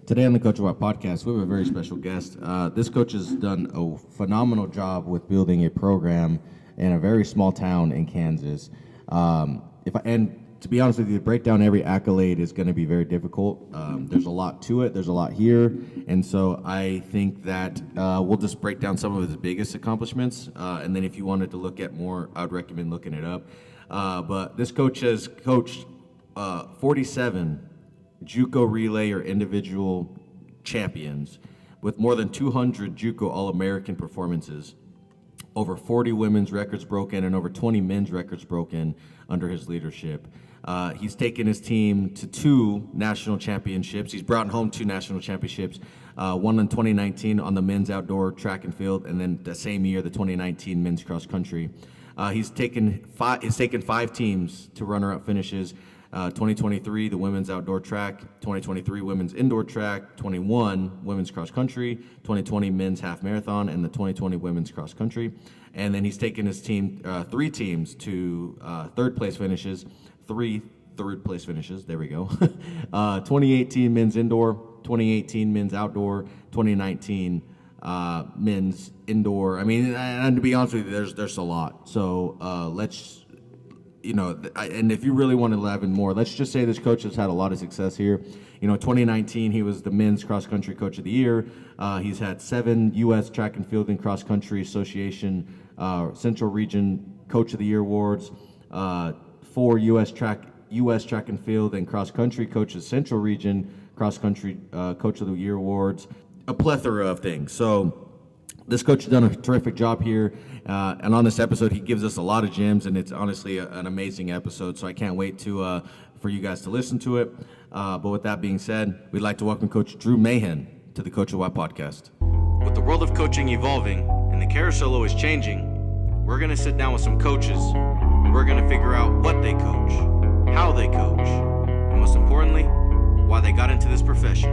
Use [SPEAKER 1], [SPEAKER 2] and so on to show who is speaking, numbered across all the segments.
[SPEAKER 1] Today on the Coach What podcast, we have a very special guest. This coach has done a phenomenal job with building a program in a very small town in Kansas. And to be honest with you, to break down every accolade is going to be very difficult. There's a lot to it. There's a lot here, and so I think that we'll just break down some of his biggest accomplishments. And then, if you wanted to look at more, I'd recommend looking it up. But this coach has coached 47 JUCO relay or individual champions with more than 200 JUCO All-American performances, over 40 women's records broken, and over 20 men's records broken under his leadership. He's taken his team to 2 national championships. He's brought home 2 national championships, one in 2019 on the men's outdoor track and field, and then the same year, the 2019 men's cross country. He's taken 5 teams to runner-up finishes. 2023, the women's outdoor track, 2023 women's indoor track, 21 women's cross country, 2020 men's half marathon, and the 2020 women's cross country. And then he's taken his team, 3 teams to third place finishes, 3 third place finishes, there we go. 2018 men's indoor, 2018 men's outdoor, 2019 men's indoor. I mean, and to be honest with you, there's a lot. So let's, and if you really want to elaborate more, let's just say this coach has had a lot of success here. 2019, he was the men's cross-country coach of the year. He's had 7 U.S. Track and Field and Cross Country Association Central Region Coach of the Year awards, 4 U.S. Track and Field and Cross Country Coaches Central Region Cross Country Coach of the Year awards, a plethora of things. So this coach has done a terrific job here, and on this episode, he gives us a lot of gems, and it's honestly an amazing episode, so I can't wait for you guys to listen to it. But with that being said, we'd like to welcome Coach Drew Mahin to the Coach of What podcast.
[SPEAKER 2] With the world of coaching evolving and the carousel always changing, we're going to sit down with some coaches, and we're going to figure out what they coach, how they coach, and most importantly, why they got into this profession.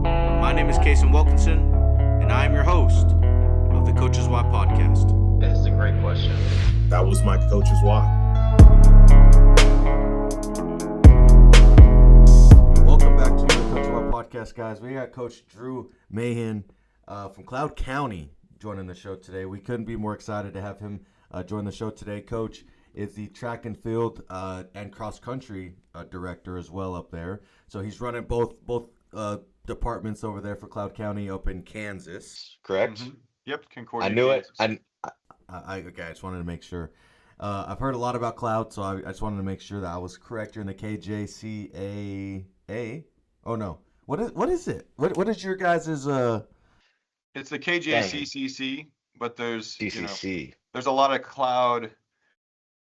[SPEAKER 2] My name is Kason Wilkinson, and I am your host of the Coaches Why podcast.
[SPEAKER 3] That's a great question.
[SPEAKER 4] That was my Coaches Why.
[SPEAKER 1] Welcome back to the Coach Why podcast, guys. We got Coach Drew Mahin from Cloud County joining the show today. We couldn't be more excited to have him join the show today. Coach is the track and field and cross country director as well up there. So he's running both departments over there for Cloud County up in Kansas.
[SPEAKER 3] Correct?
[SPEAKER 4] Mm-hmm. Yep, Concordia.
[SPEAKER 3] I knew
[SPEAKER 4] Kansas.
[SPEAKER 3] it.
[SPEAKER 1] Okay, I just wanted to make sure. I've heard a lot about Cloud, so I just wanted to make sure that I was correct. You're in the KJCAA. Oh no, what is it? What is your guys'?
[SPEAKER 4] It's the KJCCC, but there's
[SPEAKER 3] CCC.
[SPEAKER 4] there's a lot of Cloud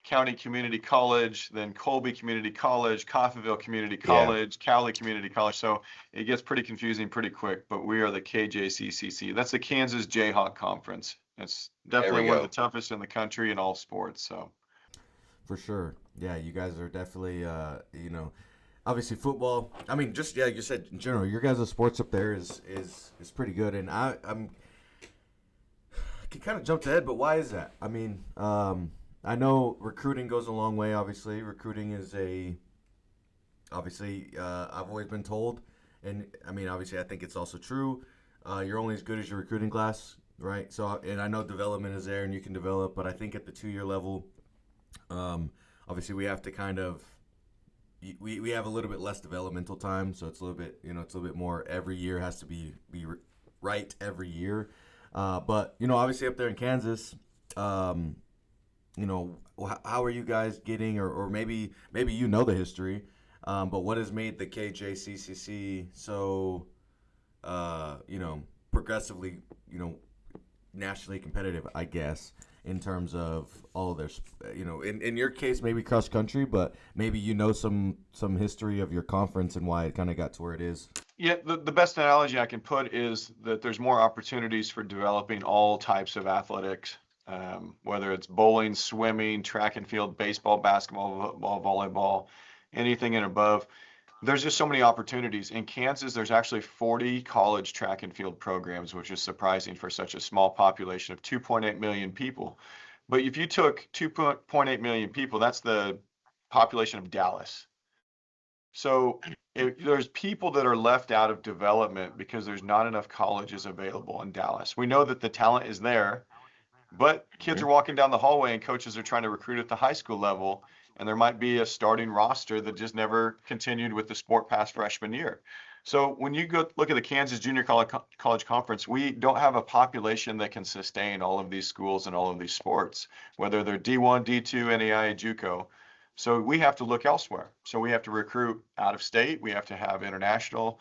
[SPEAKER 4] County Community College, then Colby Community College, Coffeyville Community College, Cowley Community College. So it gets pretty confusing pretty quick. But we are the KJCCC. That's the Kansas Jayhawk Conference. It's definitely one of the toughest in the country in all sports. So
[SPEAKER 1] for sure, yeah, you guys are definitely, obviously football. I mean, just like you said, in general, your guys' sports up there is pretty good. And I can kind of jump ahead, but why is that? I mean, I know recruiting goes a long way. Obviously, recruiting is I've always been told, and I mean, obviously, I think it's also true. You're only as good as your recruiting class. Right. So, and I know development is there and you can develop, but I think at the 2-year level, obviously we have to kind of, we have a little bit less developmental time. So it's a little bit, it's a little bit more every year has to be right every year. But, obviously up there in Kansas, how are you guys getting, or maybe the history, but what has made the KJCCC so, progressively, nationally competitive, I guess, in terms of all of their, in your case, maybe cross country, but maybe some history of your conference and why it kind of got to where it is.
[SPEAKER 4] yeah, the best analogy I can put is that there's more opportunities for developing all types of athletics, whether it's bowling, swimming, track and field, baseball, basketball, volleyball, anything and above. There's just so many opportunities. In Kansas, there's actually 40 college track and field programs, which is surprising for such a small population of 2.8 million people. But if you took 2.8 million people, that's the population of Dallas. So there's people that are left out of development because there's not enough colleges available in Dallas. We know that the talent is there, but kids are walking down the hallway and coaches are trying to recruit at the high school level, and there might be a starting roster that just never continued with the sport past freshman year. So when you go look at the Kansas Junior College Conference, we don't have a population that can sustain all of these schools and all of these sports, whether they're D1, D2, NAIA, JUCO. So we have to look elsewhere. So we have to recruit out of state. We have to have international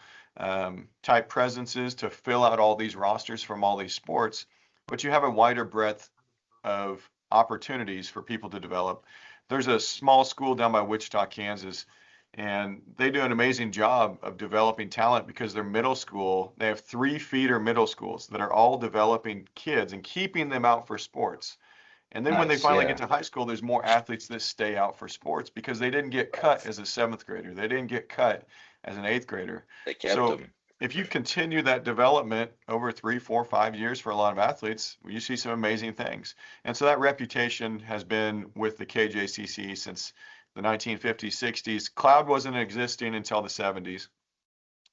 [SPEAKER 4] type presences to fill out all these rosters from all these sports. But you have a wider breadth of opportunities for people to develop. There's a small school down by Wichita, Kansas, and they do an amazing job of developing talent because their middle school, they have 3 feeder middle schools that are all developing kids and keeping them out for sports. And then when they finally get to high school, there's more athletes that stay out for sports because they didn't get cut as a 7th grader. They didn't get cut as an 8th grader.
[SPEAKER 3] They kept
[SPEAKER 4] So
[SPEAKER 3] them.
[SPEAKER 4] if you continue that development over 3, 4, 5 years for a lot of athletes, you see some amazing things. And so that reputation has been with the KJCC since the 1950s, 60s. Cloud wasn't existing until the 70s.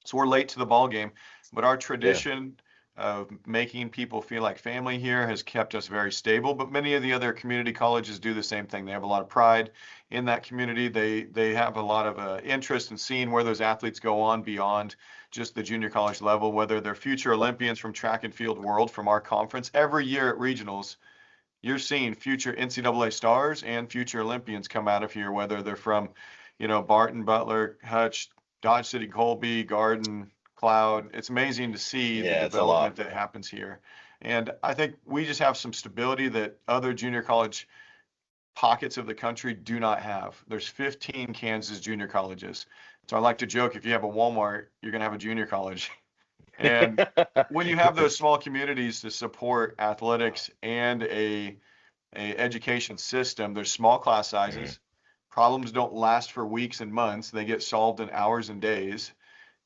[SPEAKER 4] So we're late to the ball game, but our tradition of making people feel like family here has kept us very stable. But many of the other community colleges do the same thing. They have a lot of pride in that community. They have a lot of interest in seeing where those athletes go on beyond just the junior college level, whether they're future Olympians from track and field world from our conference. Every year at regionals, you're seeing future NCAA stars and future Olympians come out of here, whether they're from, Barton, Butler, Hutch, Dodge City, Colby, Garden, Cloud. It's amazing to see the development that happens here. And I think we just have some stability that other junior college pockets of the country do not have. There's 15 Kansas junior colleges. So I like to joke, if you have a Walmart, you're going to have a junior college. And when you have those small communities to support athletics and a education system, there's small class sizes. Problems don't last for weeks and months. They get solved in hours and days.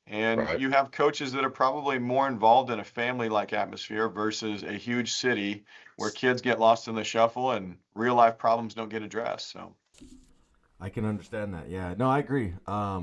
[SPEAKER 4] And you have coaches that are probably more involved in a family-like atmosphere versus a huge city where kids get lost in the shuffle and real life problems don't get addressed. So
[SPEAKER 1] I can understand that. Yeah, no, I agree. I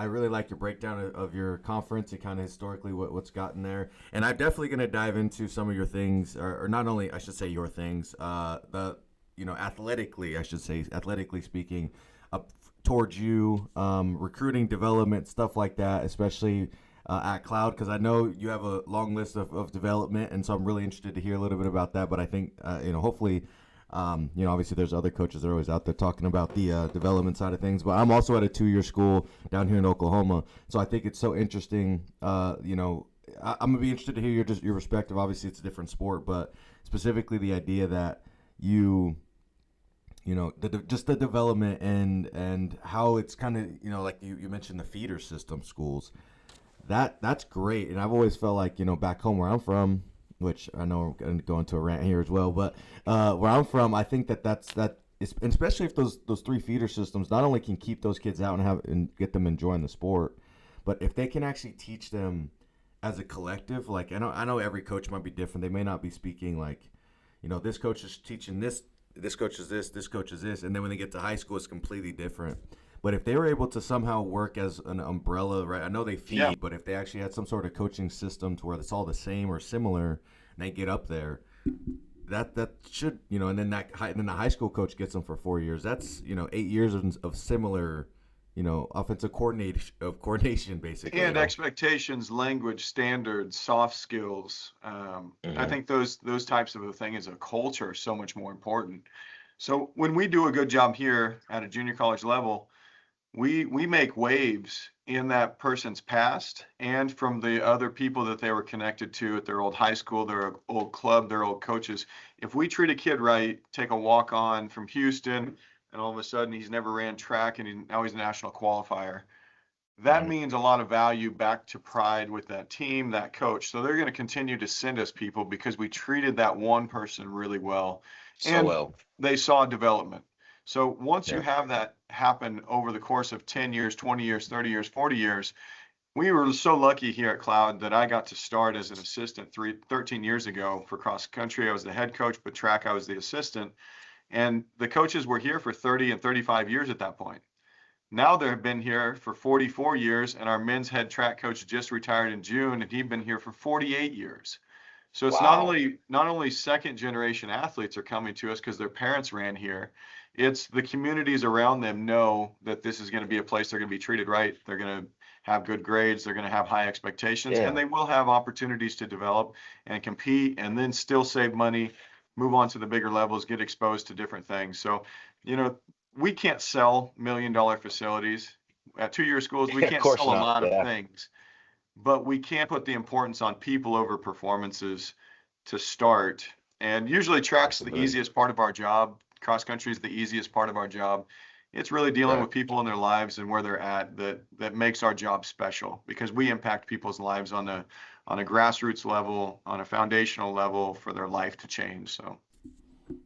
[SPEAKER 1] really like your breakdown of your conference and kind of historically what's gotten there. And I'm definitely going to dive into some of your things, or not only, I should say, your things, athletically, athletically speaking, up towards you, recruiting, development, stuff like that, especially at Cloud, because I know you have a long list of development, and so I'm really interested to hear a little bit about that. But I think, hopefully, obviously there's other coaches that are always out there talking about the development side of things. But I'm also at a 2-year school down here in Oklahoma, so I think it's so interesting. I'm gonna be interested to hear your perspective. Obviously, it's a different sport, but specifically the idea that just the development and how it's kind of, like you mentioned the feeder system schools. That's great. And I've always felt like, back home where I'm from, which I know I'm going to go into a rant here as well, but where I'm from, I think especially if those 3 feeder systems not only can keep those kids out and get them enjoying the sport, but if they can actually teach them as a collective, like I know every coach might be different. They may not be speaking like, this coach is teaching this coach is this coach is this, and then when they get to high school, it's completely different. But if they were able to somehow work as an umbrella, right? I know they feed, but if they actually had some sort of coaching system to where it's all the same or similar, and they get up there, that should, and then the high school coach gets them for 4 years. That's 8 years of similar, offensive coordination basically.
[SPEAKER 4] And expectations, language, standards, soft skills. I think those types of a thing as a culture are so much more important. So when we do a good job here at a junior college level, we make waves in that person's past and from the other people that they were connected to at their old high school, their old club, their old coaches. If we treat a kid right, take a walk on from Houston, and all of a sudden he's never ran track and now he's a national qualifier, that means a lot of value back to pride with that team, that coach. So they're going to continue to send us people because we treated that one person really well. They saw development. So once you have that happen over the course of 10 years, 20 years, 30 years, 40 years, we were so lucky here at Cloud that I got to start as an assistant 13 years ago for cross country. I was the head coach, but track, I was the assistant. And the coaches were here for 30 and 35 years at that point. Now they've been here for 44 years, and our men's head track coach just retired in June, and he'd been here for 48 years. So it's not
[SPEAKER 3] Wow.
[SPEAKER 4] only second generation athletes are coming to us because their parents ran here. It's the communities around them know that this is going to be a place they're going to be treated right. They're going to have good grades. They're going to have high expectations, and
[SPEAKER 3] Yeah.
[SPEAKER 4] they will have opportunities to develop and compete, and then still save money, move on to the bigger levels, get exposed to different things. So, we can't sell $1 million facilities at two-year schools. We
[SPEAKER 3] Of
[SPEAKER 4] can't
[SPEAKER 3] course
[SPEAKER 4] sell a
[SPEAKER 3] not.
[SPEAKER 4] lot of
[SPEAKER 3] Yeah.
[SPEAKER 4] things, but we can put the importance on people over performances to start. And usually track's the
[SPEAKER 3] Absolutely.
[SPEAKER 4] easiest part of our job. Cross country is the easiest part of our job. It's really dealing
[SPEAKER 3] Right.
[SPEAKER 4] with people in their lives and where they're at that makes our job special, because we impact people's lives on a grassroots level, on a foundational level for their life to change. So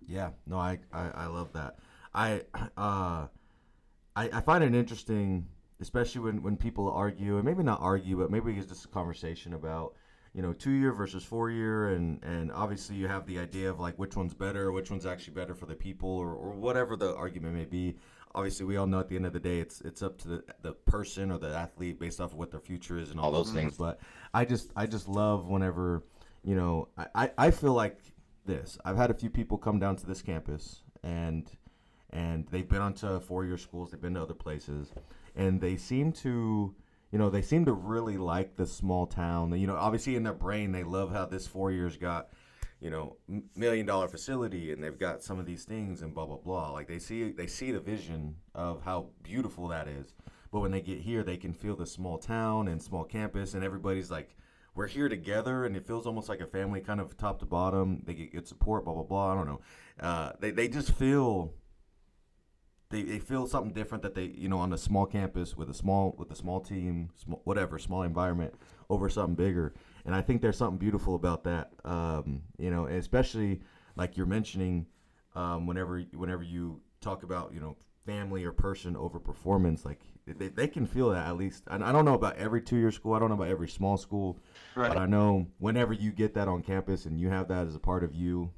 [SPEAKER 1] Yeah, no, I love that. I uh I find it interesting, especially when people argue, and maybe not argue, but maybe it's just a conversation about, 2 year versus 4 year, and obviously you have the idea of like which one's better, which one's actually better for the people, or whatever the argument may be. Obviously, we all know at the end of the day, it's up to the person or the athlete based off of what their future is and all
[SPEAKER 3] All
[SPEAKER 1] those
[SPEAKER 3] those
[SPEAKER 1] things.
[SPEAKER 3] things.
[SPEAKER 1] But I just love whenever, I feel like this. I've had a few people come down to this campus, and they've been onto 4 year schools, they've been to other places, and they seem to really like the small town. Obviously in their brain they love how this 4 years got, $1 million facility, and they've got some of these things and blah blah blah. Like they see the vision of how beautiful that is. But when they get here, they can feel the small town and small campus, and everybody's like, we're here together, and it feels almost like a family, kind of top to bottom. They get good support, blah blah blah. I don't know. They just feel they feel something different, that they, on a small campus with a small team, small environment, over something bigger. And I think there's something beautiful about that. And especially like you're mentioning, whenever you talk about, family or person over performance, like they can feel that, at least. And I don't know about every 2 year school, I don't know about every small school, but
[SPEAKER 4] right.
[SPEAKER 1] I know whenever you get that on campus and you have that as a part of you,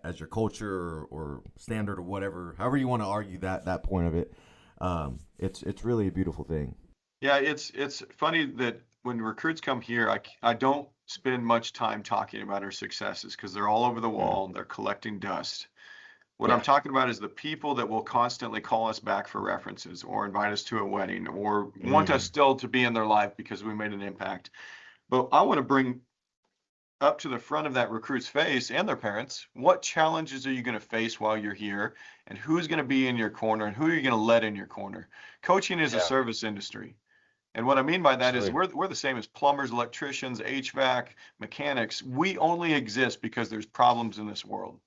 [SPEAKER 1] as your culture, or standard, or whatever, however you want to argue that point of it, it's really a beautiful thing.
[SPEAKER 4] Yeah, it's funny that when recruits come here, I don't spend much time talking about our successes because they're all over the
[SPEAKER 3] Mm.
[SPEAKER 4] wall and they're collecting dust. What I'm
[SPEAKER 3] Yeah.
[SPEAKER 4] talking about is the people that will constantly call us back for references or invite us to a wedding or want us
[SPEAKER 3] Mm.
[SPEAKER 4] still to be in their life because we made an impact. But I want to bring up to the front of that recruit's face and their parents, what challenges are you going to face while you're here, and who's going to be in your corner, and who are you going to let in your corner? Coaching is a
[SPEAKER 3] Yeah.
[SPEAKER 4] service industry. And what I mean by that is
[SPEAKER 3] Absolutely.
[SPEAKER 4] we're the same as plumbers, electricians, HVAC, mechanics. We only exist because there's problems in this world.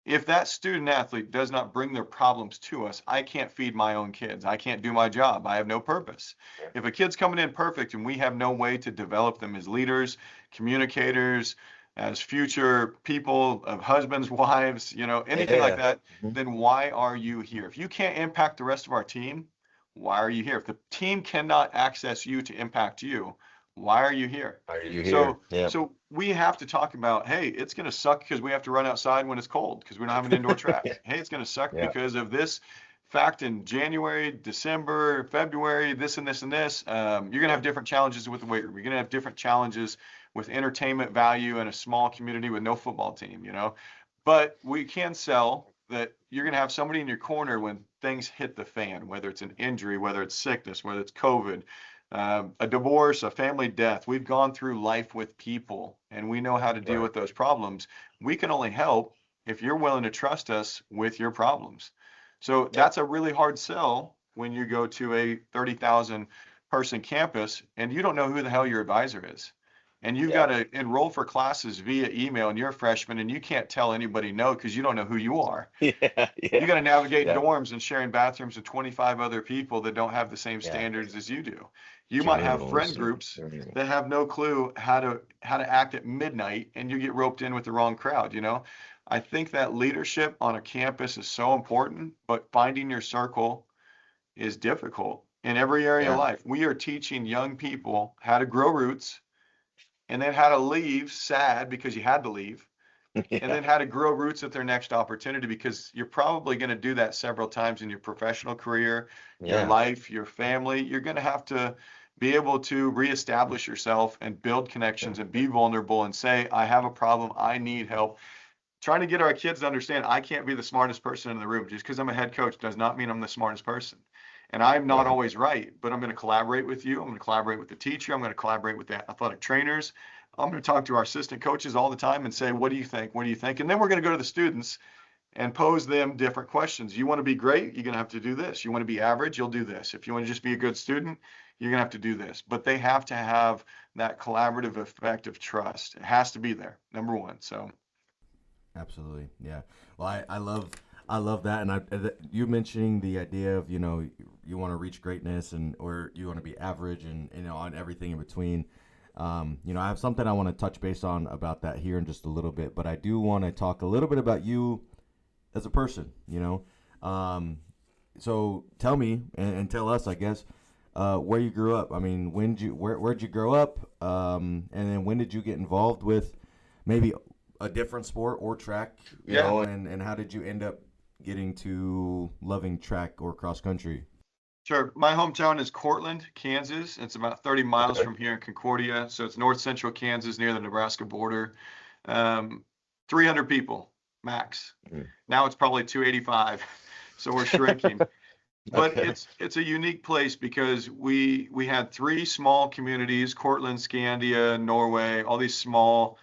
[SPEAKER 4] If that student athlete does not bring their problems to us, I can't feed my own kids. I can't do my job. I have no purpose.
[SPEAKER 3] Yeah.
[SPEAKER 4] If a kid's coming in perfect and we have no way to develop them as leaders, communicators, as future people, of husbands, wives, anything like
[SPEAKER 3] Yeah.
[SPEAKER 4] that,
[SPEAKER 3] Mhm.
[SPEAKER 4] then why are you here? If you can't impact the rest of our team, why are you here? If the team cannot access you to impact you, why are you here?
[SPEAKER 3] Are you here?
[SPEAKER 4] So
[SPEAKER 3] Yeah.
[SPEAKER 4] so we have to talk about, hey, it's going to suck because we have to run outside when it's cold because we don't have an indoor track. Hey, it's going to suck
[SPEAKER 3] Yeah.
[SPEAKER 4] because of this fact in January, December, February, this and this and this. You're going to have different challenges with the weight room. You're going to have different challenges with entertainment value in a small community with no football team. But we can sell that you're going to have somebody in your corner when things hit the fan, whether it's an injury, whether it's sickness, whether it's COVID, a divorce, a family death. We've gone through life with people and we know how to deal
[SPEAKER 3] Right.
[SPEAKER 4] with those problems. We can only help if you're willing to trust us with your problems. So
[SPEAKER 3] Yeah.
[SPEAKER 4] that's a really hard sell when you go to a 30,000 person campus and you don't know who the hell your advisor is. And you've got
[SPEAKER 3] Yeah.
[SPEAKER 4] to enroll for classes via email and you're a freshman and you can't tell anybody no because you don't know who you are.
[SPEAKER 3] Yeah.
[SPEAKER 4] You
[SPEAKER 3] Yeah.
[SPEAKER 4] got to navigate
[SPEAKER 3] Yeah.
[SPEAKER 4] dorms and sharing bathrooms with 25 other people that don't have the same
[SPEAKER 3] Yeah.
[SPEAKER 4] standards as you do. You might have friend
[SPEAKER 3] Communalism.
[SPEAKER 4] groups that have no clue how to act at midnight and you get roped in with the wrong crowd. I think that leadership on a campus is so important, but finding your circle is difficult in every area of
[SPEAKER 3] Yeah.
[SPEAKER 4] life. We are teaching young people how to grow roots and then how to leave sad because you had to leave, and then how to grow roots at their next opportunity, because you're probably going to do that several times in your professional career, your
[SPEAKER 3] Yeah.
[SPEAKER 4] life, your family. You're going to have to be able to reestablish yourself and build connections and be vulnerable and say, I have a problem, I need help. Trying to get our kids to understand I can't be the smartest person in the room. Just because I'm a head coach does not mean I'm the smartest person. And I'm not
[SPEAKER 3] Right.
[SPEAKER 4] always right, but I'm going to collaborate with you. I'm going to collaborate with the teacher. I'm going to collaborate with the athletic trainers. I'm going to talk to our assistant coaches all the time and say, what do you think? What do you think? And then we're going to go to the students and pose them different questions. You want to be great? You're going to have to do this. You want to be average? You'll do this. If you want to just be a good student, you're going to have to do this. But they have to have that collaborative effect of trust. It has to be there, number one. So
[SPEAKER 1] Absolutely, yeah. Well, I love that, and you mentioning the idea of you want to reach greatness or you want to be average and on everything in between. I have something I want to touch base on about that here in just a little bit, but I do want to talk a little bit about you as a person. So tell me and tell us, I guess, where you grew up. I mean, where'd you grow up, and then when did you get involved with maybe a different sport or track, and how did you end up getting to loving track or cross country?
[SPEAKER 4] Sure. My hometown is Cortland, Kansas. It's about 30 miles from here in Concordia. So it's north central Kansas near the Nebraska border. 300 people max. Now it's probably 285. So we're shrinking. But it's a unique place because we had three small communities: Cortland, Scandia, Norway, all these small,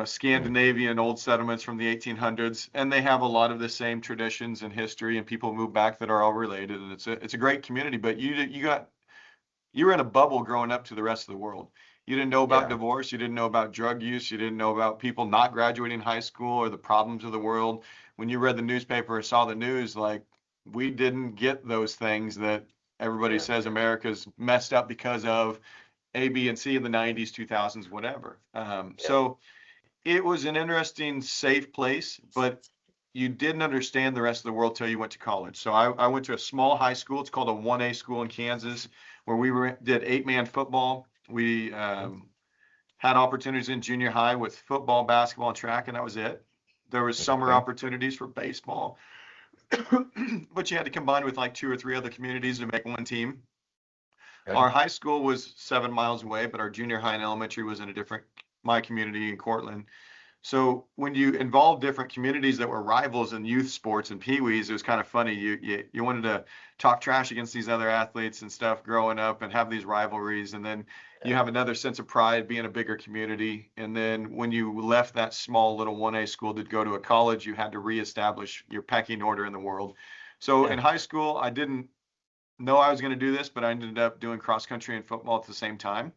[SPEAKER 4] Scandinavian old settlements from the 1800s, and they have a lot of the same traditions and history, and people move back that are all related, and it's a great community. But you were in a bubble growing up to the rest of the world. You didn't know about divorce, you didn't know about drug use, you didn't know about people not graduating high school or the problems of the world. When you read the newspaper or saw the news, like, we didn't get those things that everybody says America's messed up because of A, B, and C in the 90s, 2000s, whatever. So it was an interesting, safe place, but you didn't understand the rest of the world till you went to college. So I went to a small high school. It's called a 1A school in Kansas, where we did 8-man football. We had opportunities in junior high with football, basketball, and track, and that was it. There was summer opportunities for baseball, but you had to combine with like 2 or 3 other communities to make one team. Our high school was 7 miles away, but our junior high and elementary was in my community in Cortland. So when you involve different communities that were rivals in youth sports and peewees, it was kind of funny. You wanted to talk trash against these other athletes and stuff growing up and have these rivalries. And then you have another sense of pride being a bigger community. And then when you left that small little 1A school to go to a college, you had to reestablish your pecking order in the world. So in high school, I didn't know I was going to do this, but I ended up doing cross country and football at the same time.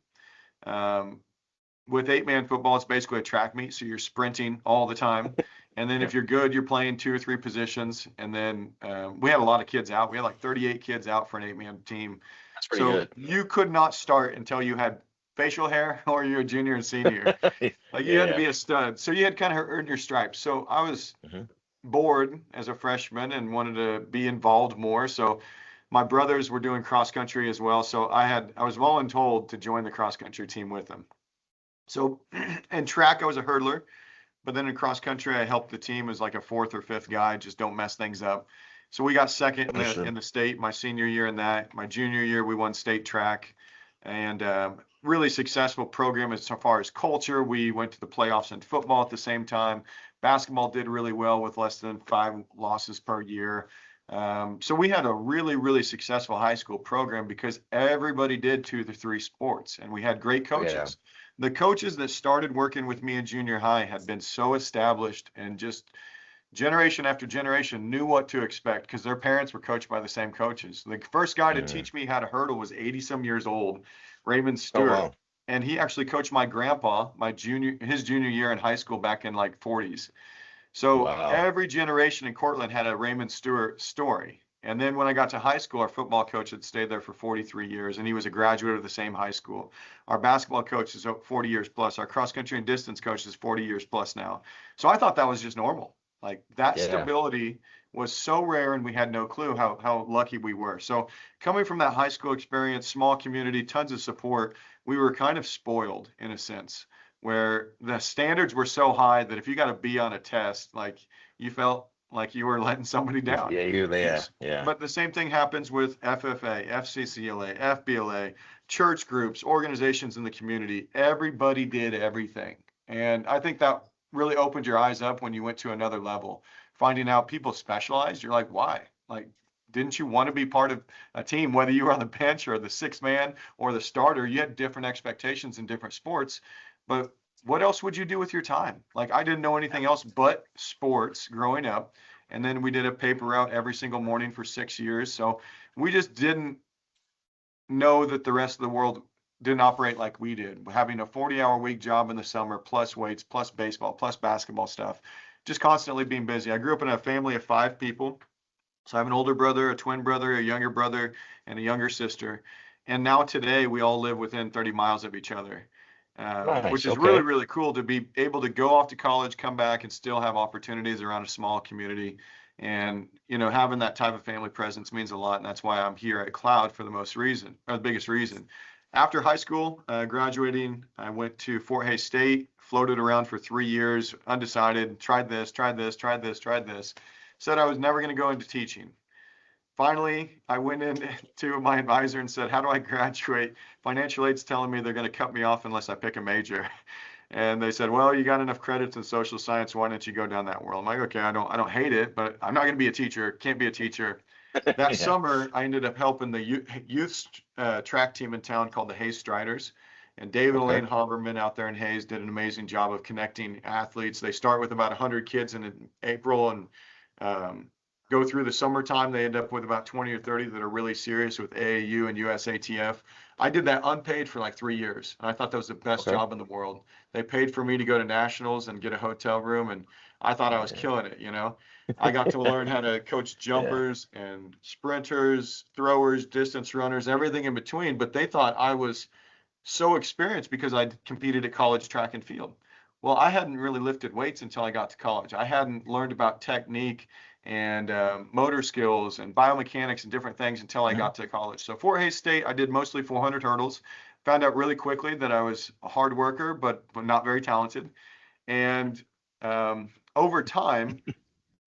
[SPEAKER 4] With 8-man football, it's basically a track meet, so you're sprinting all the time. And then if you're good, you're playing 2 or 3 positions. And then we had a lot of kids out. We had like 38 kids out for an 8-man team.
[SPEAKER 3] That's pretty good.
[SPEAKER 4] You could not start until you had facial hair or you're a junior and senior. Like you had to be a stud. So you had kind of earned your stripes. So I was bored as a freshman and wanted to be involved more. So my brothers were doing cross country as well. So I was voluntold to join the cross country team with them. So in track, I was a hurdler, but then in cross country, I helped the team as like a 4th or 5th guy, just don't mess things up. So we got second in the state my senior year in that. My junior year, we won state track, and really successful program as far as culture. We went to the playoffs in football at the same time. Basketball did really well with less than 5 losses per year. So we had a really, really successful high school program because everybody did 2 to 3 sports, and we had great coaches. The coaches that started working with me in junior high had been so established and just generation after generation knew what to expect because their parents were coached by the same coaches. The first guy to teach me how to hurdle was 80-some years old, Raymond Stewart.
[SPEAKER 3] Oh, wow.
[SPEAKER 4] And he actually coached my grandpa his junior year in high school back in like 40s. So every generation in Cortland had a Raymond Stewart story. And then when I got to high school, our football coach had stayed there for 43 years, and he was a graduate of the same high school. Our basketball coach is 40 years plus. Our cross country and distance coach is 40 years plus now. So I thought that was just normal. Like that stability was so rare, and we had no clue how lucky we were. So coming from that high school experience, small community, tons of support, we were kind of spoiled in a sense. where the standards were so high that if you got a B on a test, like you felt like you were letting somebody down.
[SPEAKER 3] Yeah, you're there. Yeah.
[SPEAKER 4] But the same thing happens with FFA, FCCLA, FBLA, church groups, organizations in the community. Everybody did everything. And I think that really opened your eyes up when you went to another level, finding out people specialized. You're like, why? Like, didn't you want to be part of a team, whether you were on the bench or the sixth man or the starter? You had different expectations in different sports. But what else would you do with your time? Like, I didn't know anything else but sports growing up. And then we did a paper route every single morning for 6 years. So we just didn't know that the rest of the world didn't operate like we did. Having a 40-hour week job in the summer, plus weights, plus baseball, plus basketball stuff, just constantly being busy. I grew up in a family of 5 people. So I have an older brother, a twin brother, a younger brother, and a younger sister. And now today we all live within 30 miles of each other.
[SPEAKER 3] Nice.
[SPEAKER 4] Which is
[SPEAKER 3] Okay.
[SPEAKER 4] really, really cool to be able to go off to college, come back, and still have opportunities around a small community. And, you know, having that type of family presence means a lot. And that's why I'm here at Cloud for the biggest reason. After high school, graduating, I went to Fort Hays State, floated around for 3 years, undecided, tried this, tried this, tried this, tried this. Said I was never going to go into teaching. Finally, I went in to my advisor and said, how do I graduate? Financial aid's telling me they're going to cut me off unless I pick a major. And they said, well, you got enough credits in social science. Why don't you go down that world? I'm like, okay, I don't hate it, but I'm not going to be a teacher. Can't be a teacher. That
[SPEAKER 3] Yeah.
[SPEAKER 4] summer, I ended up helping the youth track team in town called the Hayes Striders. And David
[SPEAKER 3] Okay.
[SPEAKER 4] Elaine Haberman out there in Hayes did an amazing job of connecting athletes. They start with about 100 kids in April and go through the summertime. They end up with about 20 or 30 that are really serious with AAU and USATF. I did that unpaid for like 3 years. And I thought that was the best
[SPEAKER 3] Okay.
[SPEAKER 4] job in the world. They paid for me to go to nationals and get a hotel room. And I thought I was killing it, you know. I got to learn how to coach jumpers and sprinters, throwers, distance runners, everything in between. But they thought I was so experienced because I competed at college track and field. Well, I hadn't really lifted weights until I got to college. I hadn't learned about technique and motor skills and biomechanics and different things until I got to college. So Fort Hays State, I did mostly 400 hurdles. Found out really quickly that I was a hard worker, but not very talented. And over time,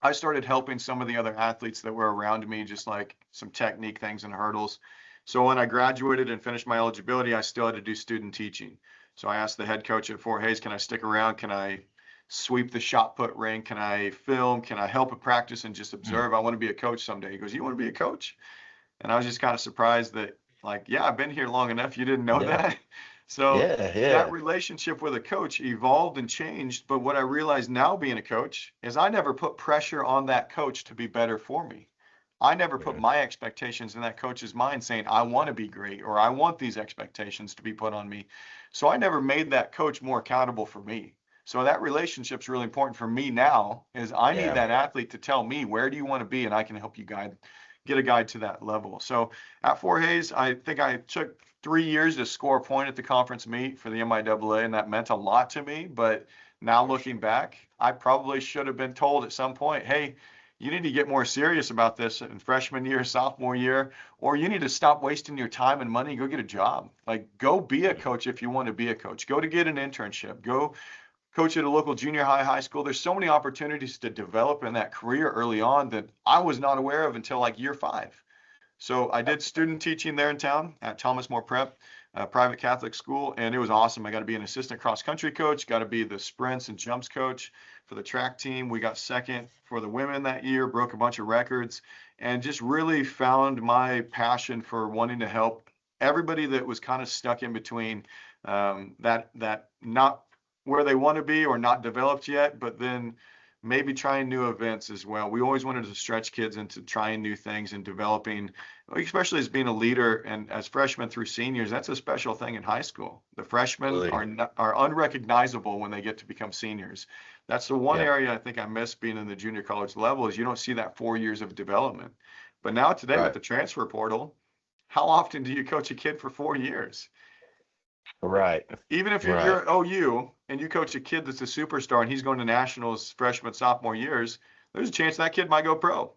[SPEAKER 4] I started helping some of the other athletes that were around me, just like some technique things and hurdles. So when I graduated and finished my eligibility, I still had to do student teaching. So I asked the head coach at Fort Hays, can I stick around? Can I sweep the shot put ring? Can I film? Can I help at practice and just observe? I want to be a coach someday. He goes, you want to be a coach? And I was just kind of surprised that, like, yeah, I've been here long enough. You didn't know
[SPEAKER 3] Yeah.
[SPEAKER 4] that. So
[SPEAKER 3] Yeah.
[SPEAKER 4] that relationship with a coach evolved and changed. But what I realize now being a coach is I never put pressure on that coach to be better for me. I never put my expectations in that coach's mind saying, I want to be great, or I want these expectations to be put on me. So I never made that coach more accountable for me. So that relationship's really important for me now is I need
[SPEAKER 3] Yeah.
[SPEAKER 4] that athlete to tell me, where do you want to be? And I can help you get a guide to that level. So at Fort Hays, I think I took 3 years to score a point at the conference meet for the MIAA, and that meant a lot to me. But now looking back, I probably should have been told at some point, hey, you need to get more serious about this in freshman year, sophomore year, or you need to stop wasting your time and money and go get a job. Like, go be a coach if you want to be a coach. Go to get an internship. Go coach at a local junior high, high school. There's so many opportunities to develop in that career early on that I was not aware of until like year 5. So I did student teaching there in town at Thomas More Prep, a private Catholic school, and it was awesome. I got to be an assistant cross country coach, got to be the sprints and jumps coach for the track team. We got second for the women that year, broke a bunch of records, and just really found my passion for wanting to help everybody that was kind of stuck in between that not where they want to be or not developed yet, but then maybe trying new events as well. We always wanted to stretch kids into trying new things and developing, especially as being a leader and as freshmen through seniors. That's a special thing in high school. The freshmen are unrecognizable when they get to become seniors. That's the one area I think I miss being in the junior college level is you don't see that 4 years of development. But now today with the transfer portal, how often do you coach a kid for 4 years?
[SPEAKER 3] Right.
[SPEAKER 4] Even if you're at OU and you coach a kid that's a superstar and he's going to nationals freshman, sophomore years, there's a chance that kid might go pro.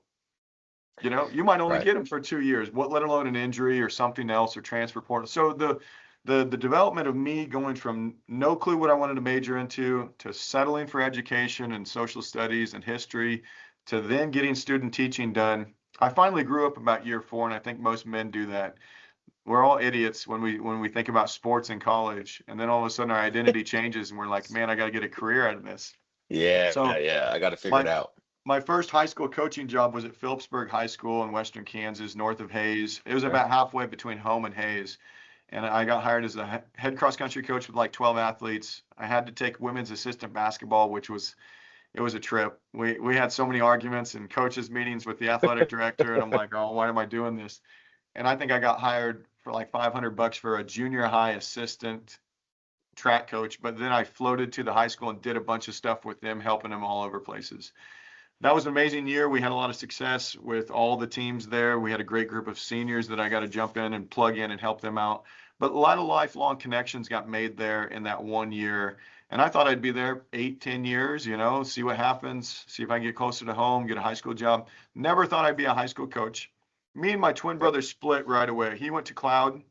[SPEAKER 4] You know, you might only get him for 2 years, let alone an injury or something else or transfer portal. So the development of me going from no clue what I wanted to major into to settling for education and social studies and history to then getting student teaching done. I finally grew up about year 4, and I think most men do that. We're all idiots when we think about sports in college, and then all of a sudden our identity changes and we're like, man, I got to get a career out of this.
[SPEAKER 3] Yeah,
[SPEAKER 4] So
[SPEAKER 3] yeah. I got to figure it out.
[SPEAKER 4] my first high school coaching job was at Phillipsburg High School in Western Kansas, north of Hayes. It was
[SPEAKER 3] Okay.
[SPEAKER 4] about halfway between home and Hayes. And I got hired as a head cross country coach with like 12 athletes. I had to take women's assistant basketball, which was it was a trip. We had so many arguments and coaches meetings with the athletic director, and I'm like, oh, why am I doing this? And I think I got hired for like $500 for a junior high assistant track coach. But then I floated to the high school and did a bunch of stuff with them, helping them all over places. That was an amazing year. We had a lot of success with all the teams there. We had a great group of seniors that I got to jump in and plug in and help them out. But a lot of lifelong connections got made there in that 1 year. And I thought I'd be there 8-10 years, see what happens, see if I can get closer to home, get a high school job. Never thought I'd be a high school coach. Me and my twin brother split right away. He went to Cloud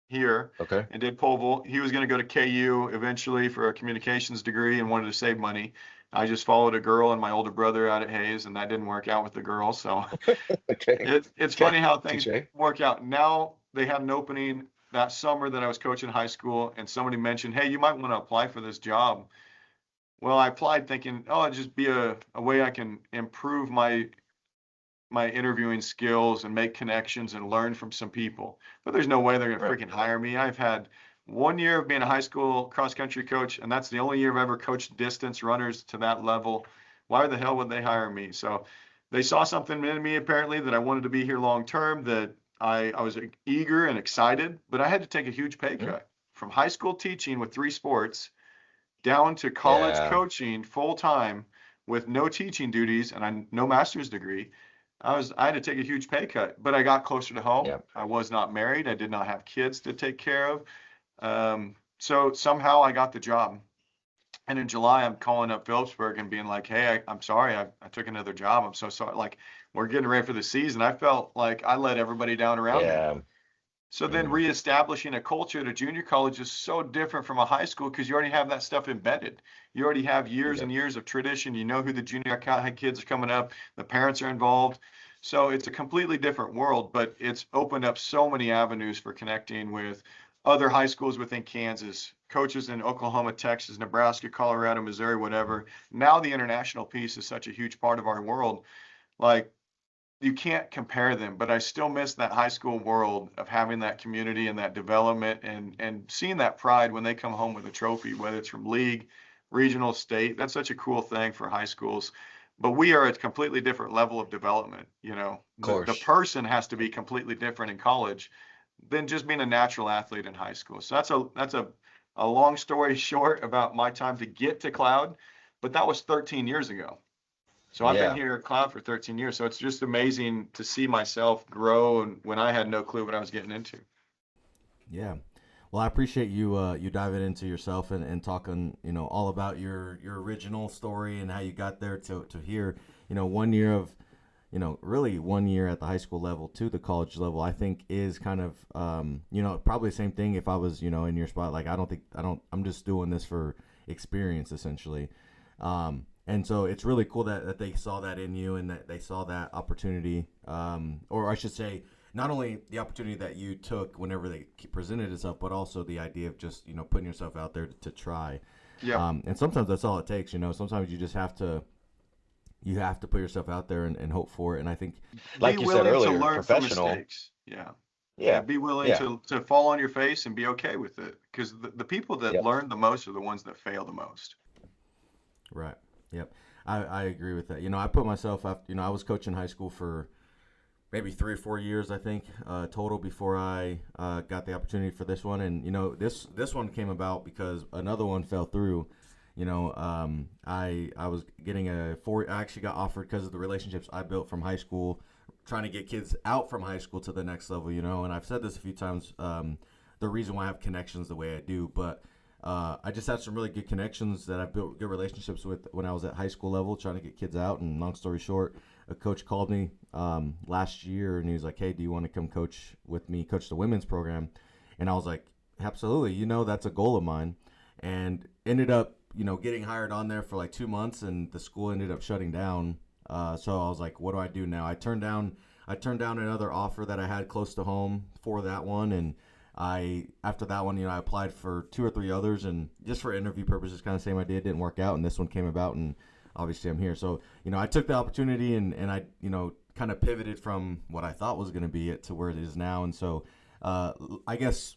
[SPEAKER 4] here
[SPEAKER 3] Okay.
[SPEAKER 4] and did pole vault. He was going to go to KU eventually for a communications degree and wanted to save money. I just followed a girl and my older brother out at Hayes, and that didn't work out with the girl. So
[SPEAKER 3] Okay.
[SPEAKER 4] it's funny how things
[SPEAKER 3] Okay.
[SPEAKER 4] work out. Now they had an opening that summer that I was coaching high school, and somebody mentioned, hey, you might want to apply for this job. Well, I applied thinking, oh, it'd just be a way I can improve my interviewing skills and make connections and learn from some people. But there's no way they're going to freaking hire me. I've had 1 year of being a high school cross country coach, and that's the only year I've ever coached distance runners to that level. Why the hell would they hire me? So they saw something in me apparently that I wanted to be here long term, that I was eager and excited, but I had to take a huge pay cut from high school teaching with 3 sports down to college coaching full time with no teaching duties and no master's degree. I had to take a huge pay cut, but I got closer to home.
[SPEAKER 3] Yep.
[SPEAKER 4] I was not married. I did not have kids to take care of. So somehow I got the job. And in July, I'm calling up Phillipsburg and being like, hey, I'm sorry. I took another job. I'm so sorry. Like, we're getting ready for the season. I felt like I let everybody down around me. So then reestablishing a culture at a junior college is so different from a high school because you already have that stuff embedded. You already have years and years of tradition. You know who the junior high kids are coming up. The parents are involved. So it's a completely different world, but it's opened up so many avenues for connecting with other high schools within Kansas, coaches in Oklahoma, Texas, Nebraska, Colorado, Missouri, whatever. Now the international piece is such a huge part of our world. Like, you can't compare them, but I still miss that high school world of having that community and that development and seeing that pride when they come home with a trophy, whether it's from league, regional, state. That's such a cool thing for high schools. But we are at a completely different level of development. The person has to be completely different in college than just being a natural athlete in high school. So that's a long story short about my time to get to Cloud, but that was 13 years ago. So I've been here at Cloud for 13 years. So it's just amazing to see myself grow and when I had no clue what I was getting into.
[SPEAKER 1] Yeah. Well, I appreciate you you diving into yourself and talking, all about your original story and how you got there to here, 1 year of, really 1 year at the high school level to the college level, I think is kind of, probably the same thing if I was, in your spot. Like, I'm just doing this for experience essentially. And so it's really cool that they saw that in you and that they saw that opportunity, or I should say, not only the opportunity that you took whenever they presented itself, but also the idea of just, putting yourself out there to try.
[SPEAKER 4] Yeah.
[SPEAKER 1] And sometimes that's all it takes, sometimes you just have to put yourself out there and hope for it. And I think,
[SPEAKER 3] like
[SPEAKER 4] be
[SPEAKER 3] you said
[SPEAKER 4] willing
[SPEAKER 3] earlier,
[SPEAKER 4] to learn
[SPEAKER 3] professional.
[SPEAKER 4] from mistakes. Yeah.
[SPEAKER 3] Yeah.
[SPEAKER 4] Be willing to fall on your face and be okay with it. Because the people that learn the most are the ones that fail the most.
[SPEAKER 1] Right. Yep. I agree with that. I put myself up, I was coaching high school for maybe 3 or 4 years, I think, total before I got the opportunity for this one. And, this one came about because another one fell through. I was getting I actually got offered because of the relationships I built from high school, trying to get kids out from high school to the next level, and I've said this a few times, the reason why I have connections the way I do, but I just had some really good connections that I built good relationships with when I was at high school level, trying to get kids out. And long story short, a coach called me last year and he was like, hey, do you want to come coach with me, coach the women's program? And I was like, Absolutely. That's a goal of mine, and ended up, getting hired on there for like 2 months, and the school ended up shutting down. So I was like, what do I do now? I turned down another offer that I had close to home for that one, and after that one, I applied for 2 or 3 others, and just for interview purposes, kind of same idea, didn't work out, and this one came about, and obviously I'm here. So I took the opportunity, and I kind of pivoted from what I thought was going to be it to where it is now, and so I guess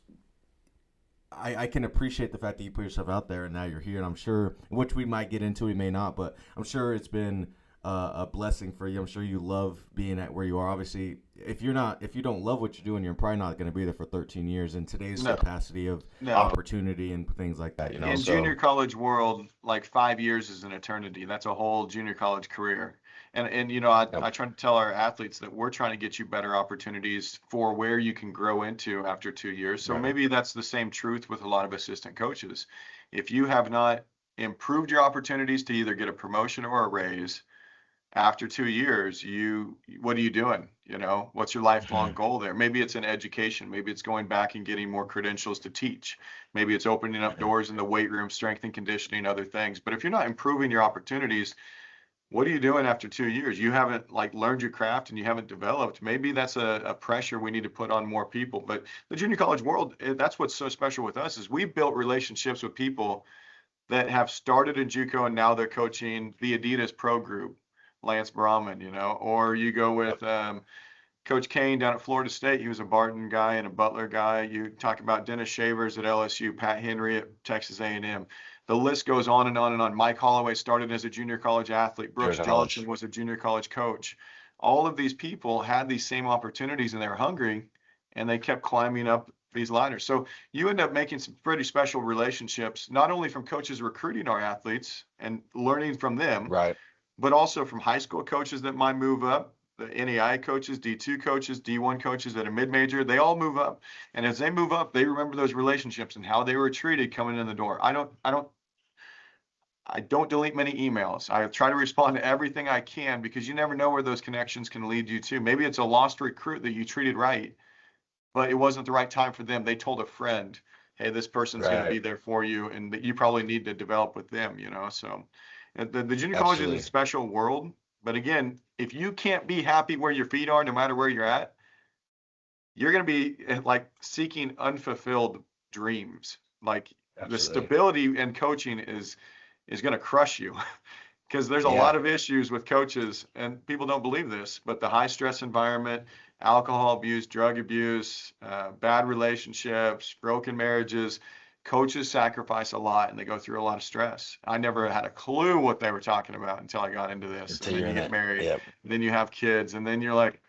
[SPEAKER 1] I can appreciate the fact that you put yourself out there and now you're here, and I'm sure, which we might get into, we may not, but I'm sure it's been a blessing for you. I'm sure you love being at where you are. Obviously, if you don't love what you're doing, you're probably not going to be there for 13 years in today's capacity of opportunity and things like that.
[SPEAKER 4] In junior college world, like 5 years is an eternity. That's a whole junior college career. And I try to tell our athletes that we're trying to get you better opportunities for where you can grow into after 2 years. So maybe that's the same truth with a lot of assistant coaches. If you have not improved your opportunities to either get a promotion or a raise after 2 years, what are you doing? What's your lifelong goal there? Maybe it's in education. Maybe it's going back and getting more credentials to teach. Maybe it's opening up doors in the weight room, strength and conditioning, other things. But if you're not improving your opportunities, what are you doing after 2 years? You haven't learned your craft and you haven't developed. Maybe that's a pressure we need to put on more people. But the junior college world, that's what's so special with us, is we've built relationships with people that have started in JUCO and now they're coaching the Adidas Pro Group, Lance Brahman, or you go with Coach Kane down at Florida State. He was a Barton guy and a Butler guy. You talk about Dennis Shavers at LSU, Pat Henry at Texas A&M. The list goes on and on and on. Mike Holloway started as a junior college athlete. Brooks Johnson was a junior college coach. All of these people had these same opportunities and they were hungry, and they kept climbing up these ladders. So you end up making some pretty special relationships, not only from coaches recruiting our athletes and learning from them, but also from high school coaches that might move up, the NAI coaches, D2 coaches, D1 coaches that are mid-major. They all move up, and as they move up, they remember those relationships and how they were treated coming in the door. I don't delete many emails. I try to respond to everything I can, because you never know where those connections can lead you to. Maybe it's a lost recruit that you treated right, but it wasn't the right time for them. They told a friend, hey, this person's going to be there for you, and that you probably need to develop with them, So the junior college is a special world. But again, if you can't be happy where your feet are, no matter where you're at, you're going to be seeking unfulfilled dreams. The stability in coaching is going to crush you, because there's a lot of issues with coaches, and people don't believe this, but the high stress environment, alcohol abuse, drug abuse, bad relationships, broken marriages, coaches sacrifice a lot, and they go through a lot of stress. I never had a clue what they were talking about until I got into this. And then you get married, and then you have kids, and then you're like,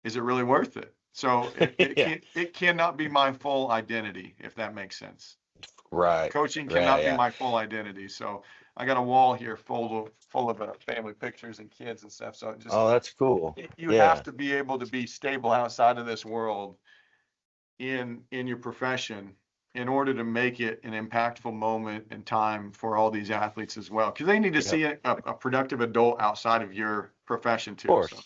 [SPEAKER 4] is it really worth it? So it cannot be my full identity, if that makes sense. Coaching cannot be my full identity. So I got a wall here full of family pictures and kids and stuff. So
[SPEAKER 3] that's cool.
[SPEAKER 4] You have to be able to be stable outside of this world in your profession in order to make it an impactful moment in time for all these athletes as well, because they need to see a productive adult outside of your profession too. Of course.
[SPEAKER 1] So.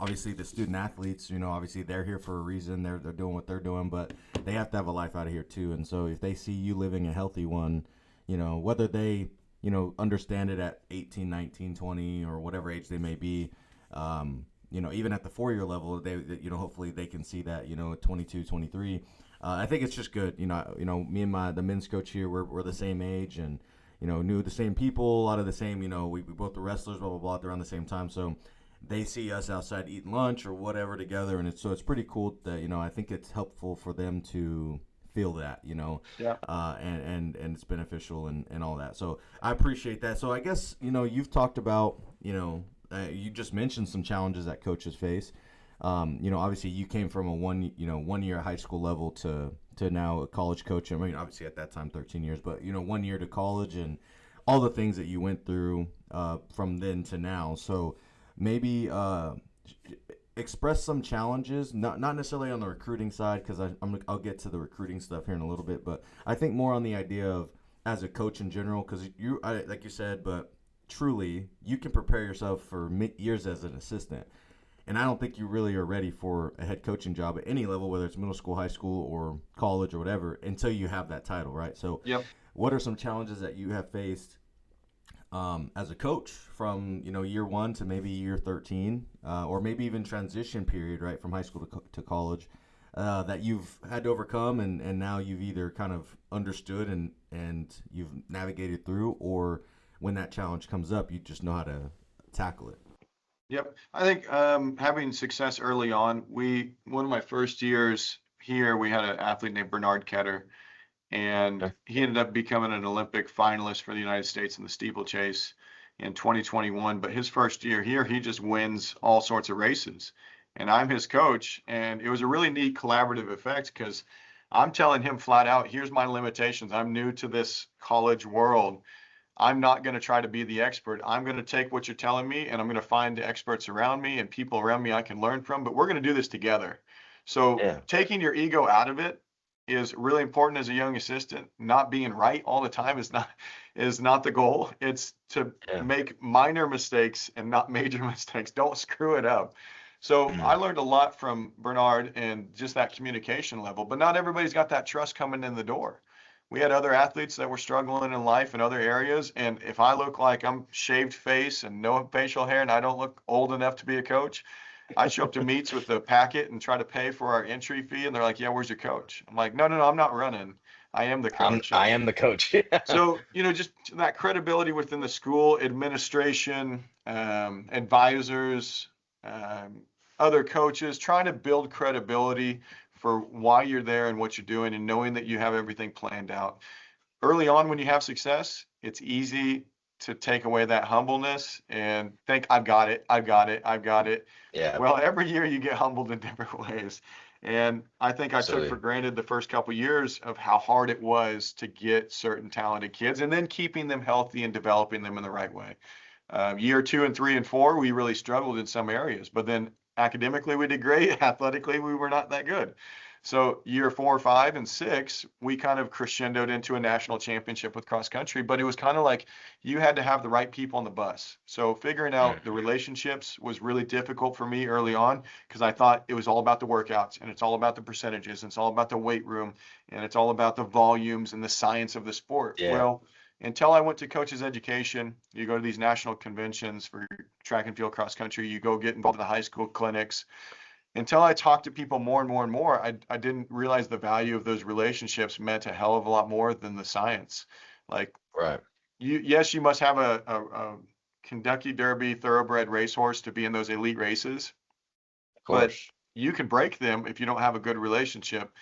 [SPEAKER 1] Obviously, the student athletes, obviously they're here for a reason. They're doing what they're doing, but they have to have a life out of here too. And so if they see you living a healthy one, whether they, understand it at 18, 19, 20, or whatever age they may be, even at the 4-year level, they hopefully they can see that, at 22, 23. I think it's just good. Me and the men's coach here, we're the same age, and knew the same people, a lot of the same. We both were wrestlers, blah blah blah, around the same time. So they see us outside eating lunch or whatever together, and it's pretty cool that I think it's helpful for them to feel that, and it's beneficial and all that. So I appreciate that. So I guess you've talked about you just mentioned some challenges that coaches face. Obviously you came from a 1 year high school level to now a college coach. I mean, obviously at that time 13 years, but 1 year to college and all the things that you went through from then to now. So maybe express some challenges, not necessarily on the recruiting side, because I'll get to the recruiting stuff here in a little bit, but I think more on the idea of as a coach in general, because like you said, but truly you can prepare yourself for years as an assistant. And I don't think you really are ready for a head coaching job at any level, whether it's middle school, high school, or college or whatever, until you have that title, right? So,
[SPEAKER 4] Yep.
[SPEAKER 1] what are some challenges that you have faced as a coach from year one to maybe year 13, or maybe even transition period, right, from high school to college, that you've had to overcome, and now you've either kind of understood and you've navigated through, or when that challenge comes up, you just know how to tackle it.
[SPEAKER 4] Yep. I think having success early on, one of my first years here, we had an athlete named Bernard Ketter, and
[SPEAKER 3] Okay.
[SPEAKER 4] he ended up becoming an Olympic finalist for the United States in the steeplechase in 2021. But his first year here, he just wins all sorts of races. And I'm his coach. And it was a really neat collaborative effect because I'm telling him flat out, here's my limitations. I'm new to this college world. I'm not going to try to be the expert. I'm going to take what you're telling me and I'm going to find the experts around me and people around me I can learn from, but we're going to do this together. So
[SPEAKER 3] Yeah.
[SPEAKER 4] taking your ego out of it is really important as a young assistant. Not being right all the time is not the goal. It's to
[SPEAKER 3] Yeah.
[SPEAKER 4] make minor mistakes and not major mistakes. Don't screw it up. So I learned a lot from Bernard and just that communication level, but not everybody's got that trust coming in the door. We had other athletes that were struggling in life in other areas. And if I look like I'm shaved face and no facial hair and I don't look old enough to be a coach, I show up to meets with the packet and try to pay for our entry fee. And they're like, yeah, where's your coach? I'm like, no, I'm not running. I am the coach.
[SPEAKER 3] I am the coach.
[SPEAKER 4] So, just that credibility within the school, administration, advisors, um, other coaches, trying to build credibility for why you're there and what you're doing and knowing that you have everything planned out. Early on, when you have success, it's easy to take away that humbleness and think, I've got it, I've got it, I've got it.
[SPEAKER 3] Yeah.
[SPEAKER 4] Well, every year you get humbled in different ways. And I think I took
[SPEAKER 3] Absolutely.
[SPEAKER 4] for granted the first couple of years of how hard it was to get certain talented kids and then keeping them healthy and developing them in the right way. Year 2 and 3 and 4, we really struggled in some areas, but then academically we did great. Athletically, we were not that good. So year 4, 5, and 6, we kind of crescendoed into a national championship with cross country, but it was kind of like you had to have the right people on the bus. So figuring out the relationships was really difficult for me early on because I thought it was all about the workouts and it's all about the percentages and it's all about the weight room and it's all about the volumes and the science of the sport.
[SPEAKER 3] Yeah.
[SPEAKER 4] Well, until I went to coaches education, you go to these national conventions for track and field cross country, you go get involved in the high school clinics. Until I talked to people more and more and more, I didn't realize the value of those relationships meant a hell of a lot more than the science. Like
[SPEAKER 3] Right.
[SPEAKER 4] yes, you must have a Kentucky Derby thoroughbred racehorse to be in those elite races,
[SPEAKER 3] Of
[SPEAKER 4] but
[SPEAKER 3] course.
[SPEAKER 4] you can break them if you don't have a good relationship.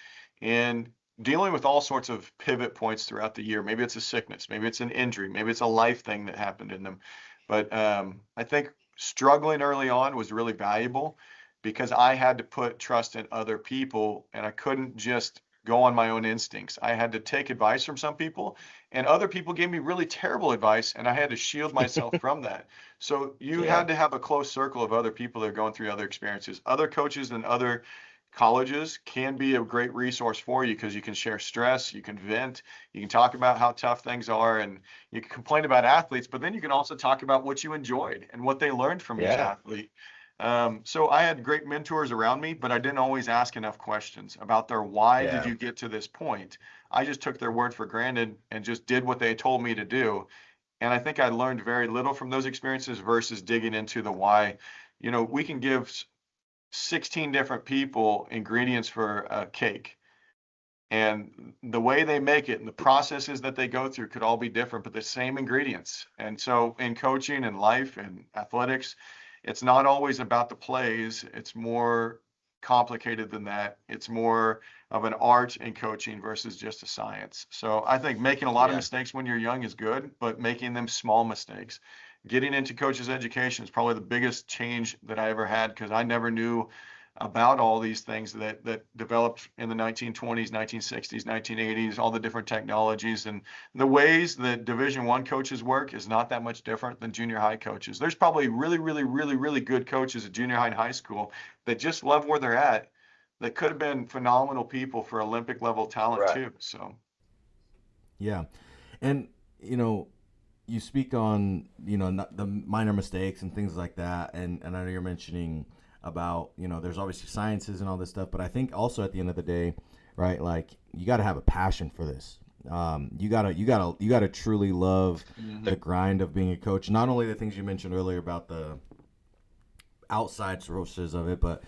[SPEAKER 4] And dealing with all sorts of pivot points throughout the year. Maybe it's a sickness, maybe it's an injury, maybe it's a life thing that happened in them. But I think struggling early on was really valuable because I had to put trust in other people and I couldn't just go on my own instincts. I had to take advice from some people and other people gave me really terrible advice and I had to shield myself from that. So you
[SPEAKER 3] Yeah.
[SPEAKER 4] had to have a close circle of other people that are going through other experiences. Other coaches and other colleges can be a great resource for you because you can share stress, you can vent, you can talk about how tough things are, and you can complain about athletes, but then you can also talk about what you enjoyed and what they learned from each
[SPEAKER 3] Yeah.
[SPEAKER 4] athlete. So I had great mentors around me, but I didn't always ask enough questions about their why did
[SPEAKER 3] Yeah.
[SPEAKER 4] you get to this point? I just took their word for granted and just did what they told me to do. And I think I learned very little from those experiences versus digging into the why. We can give 16 different people ingredients for a cake. And the way they make it and the processes that they go through could all be different, but the same ingredients. And so in coaching and life and athletics, it's not always about the plays. It's more complicated than that. It's more of an art in coaching versus just a science. So I think making a lot of
[SPEAKER 3] Yeah.
[SPEAKER 4] mistakes when you're young is good, but making them small mistakes. Getting into coaches education is probably the biggest change that I ever had because I never knew about all these things that developed in the 1920s, 1960s, 1980s, all the different technologies and the ways that Division I coaches work is not that much different than junior high coaches. There's probably really, really, really, really good coaches at junior high and high school that just love where they're at that could have been phenomenal people for Olympic level talent
[SPEAKER 3] Right.
[SPEAKER 4] too. So
[SPEAKER 1] Yeah. And, you speak on, not the minor mistakes and things like that. And I know you're mentioning about, there's obviously sciences and all this stuff, but I think also at the end of the day, right, like you got to have a passion for this. You gotta truly love the grind of being a coach. Not only the things you mentioned earlier about the outside sources of it, but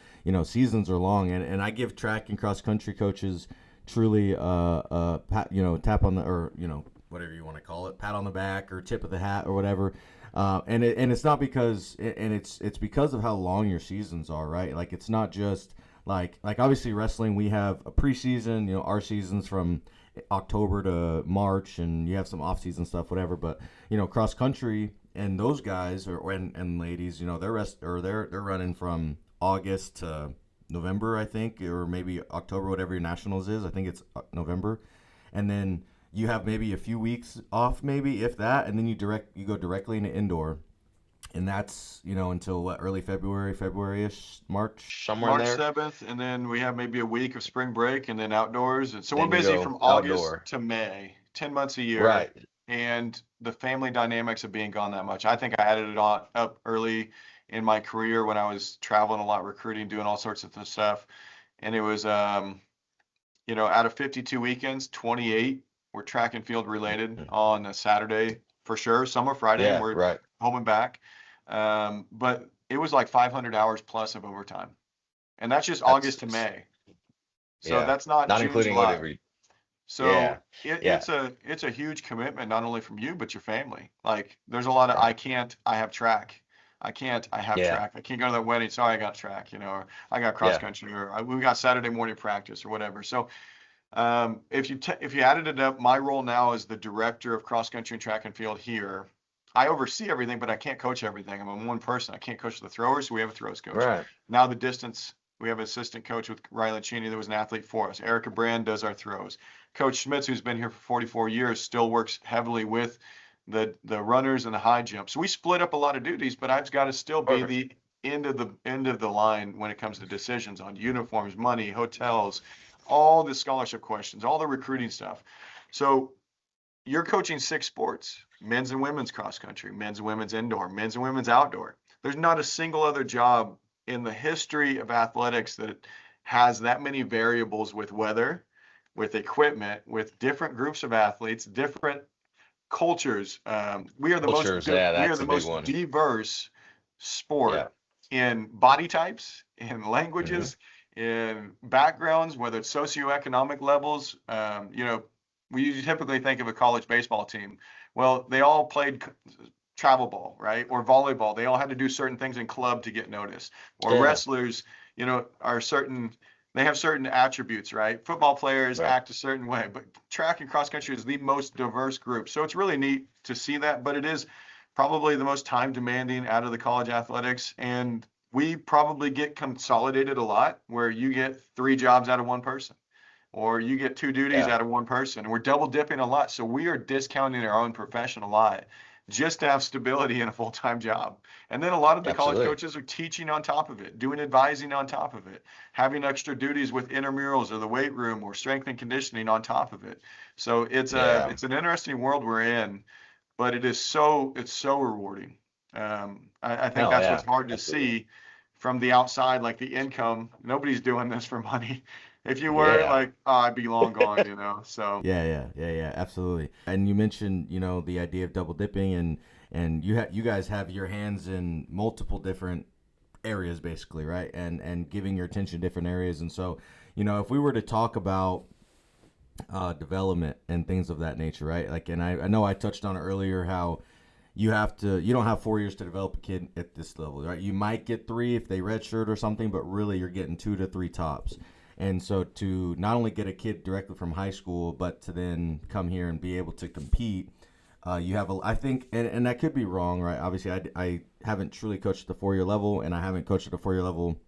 [SPEAKER 1] seasons are long, and I give track and cross country coaches truly tap on the, or whatever you want to call it, pat on the back or tip of the hat or whatever. And it's not because, and it's because of how long your seasons are, right? Like it's not just like obviously wrestling, we have a preseason, our seasons from October to March, and you have some off-season stuff, whatever. But cross country and those guys and ladies, they're running from August to November, I think, or maybe October, whatever your nationals is. I think it's November, and then you have maybe a few weeks off, maybe if that, and then you go directly into indoor, and that's until what, early February-ish, March.
[SPEAKER 3] Somewhere in
[SPEAKER 4] March
[SPEAKER 3] there.
[SPEAKER 4] 7th, and then we have maybe a week of spring break, and then outdoors. And so
[SPEAKER 3] Then
[SPEAKER 4] we're
[SPEAKER 3] you
[SPEAKER 4] busy
[SPEAKER 3] go
[SPEAKER 4] from August
[SPEAKER 3] outdoor.
[SPEAKER 4] to May, 10 months a year.
[SPEAKER 3] Right.
[SPEAKER 4] And the family dynamics of being gone that much. I think I added it on up early in my career when I was traveling a lot, recruiting, doing all sorts of stuff. And it was, out of 52 weekends, 28 were track and field related on a Saturday for sure. Some are Friday, and
[SPEAKER 3] Yeah,
[SPEAKER 4] we're
[SPEAKER 3] right.
[SPEAKER 4] home and back. But it was like 500 hours plus of overtime. And that's just August to May. So
[SPEAKER 3] Yeah.
[SPEAKER 4] that's not
[SPEAKER 3] Not
[SPEAKER 4] June,
[SPEAKER 3] including
[SPEAKER 4] July.
[SPEAKER 3] whatever.
[SPEAKER 4] So
[SPEAKER 3] Yeah.
[SPEAKER 4] it's a huge commitment, not only from you, but your family. Like there's a lot of,
[SPEAKER 3] Right.
[SPEAKER 4] I can't, I have track. I can't, I have
[SPEAKER 3] Yeah.
[SPEAKER 4] track. I can't go to that wedding. Sorry, I got track, or I got cross
[SPEAKER 3] Yeah.
[SPEAKER 4] country, or we got Saturday morning practice or whatever. So if you added it up, my role now is the director of cross country and track and field here. I oversee everything, but I can't coach everything. I'm one person. I can't coach the throwers, so we have a throws coach.
[SPEAKER 3] Right.
[SPEAKER 4] Now the distance, we have an assistant coach with Riley Cheney that was an athlete for us. Erica Brand does our throws. Coach Schmitz, who's been here for 44 years, still works heavily with the runners and the high jump. So we split up a lot of duties, but I've got to still be the end of the line when it comes to decisions on uniforms, money, hotels, all the scholarship questions, all the recruiting stuff. So you're coaching 6 sports: men's and women's cross country, men's and women's indoor, men's and women's outdoor. There's not a single other job in the history of athletics that has that many variables with weather, with equipment, with different groups of athletes, different cultures. We are the
[SPEAKER 3] Cultures,
[SPEAKER 4] most
[SPEAKER 3] yeah,
[SPEAKER 4] we are
[SPEAKER 3] that's
[SPEAKER 4] the
[SPEAKER 3] a big
[SPEAKER 4] most
[SPEAKER 3] one.
[SPEAKER 4] diverse sport in body types, in languages, in backgrounds, whether it's socioeconomic levels. We typically think of a college baseball team. Well, they all played travel ball, right? Or volleyball. They all had to do certain things in club to get noticed. Or wrestlers, are they have certain attributes, right? Football players act a certain way, but track and cross country is the most diverse group. So it's really neat to see that, but it is probably the most time demanding out of the college athletics. And we probably get consolidated a lot, where you get 3 jobs out of one person, or you get 2 duties out of one person. And we're double dipping a lot. So we are discounting our own profession a lot just to have stability in a full-time job. And then a lot of the college coaches are teaching on top of it, doing advising on top of it, having extra duties with intramurals or the weight room or strength and conditioning on top of it. So it's an interesting world we're in, but it's so rewarding. I think that's what's hard to see from the outside, like the income. Nobody's doing this for money. If you were I'd be long gone, so.
[SPEAKER 1] Yeah, absolutely. And you mentioned, the idea of double dipping, and you guys have your hands in multiple different areas, basically, right? And giving your attention to different areas. And so, if we were to talk about development and things of that nature, right? Like, and I know I touched on it earlier, how you don't have 4 years to develop a kid at this level, right? You might get 3 if they redshirt or something, but really you're getting 2 to 3 tops. And so to not only get a kid directly from high school, but to then come here and be able to compete, you have I think, and that could be wrong, right? Obviously, I haven't truly coached at the 4-year level, and I haven't coached at the 4-year level,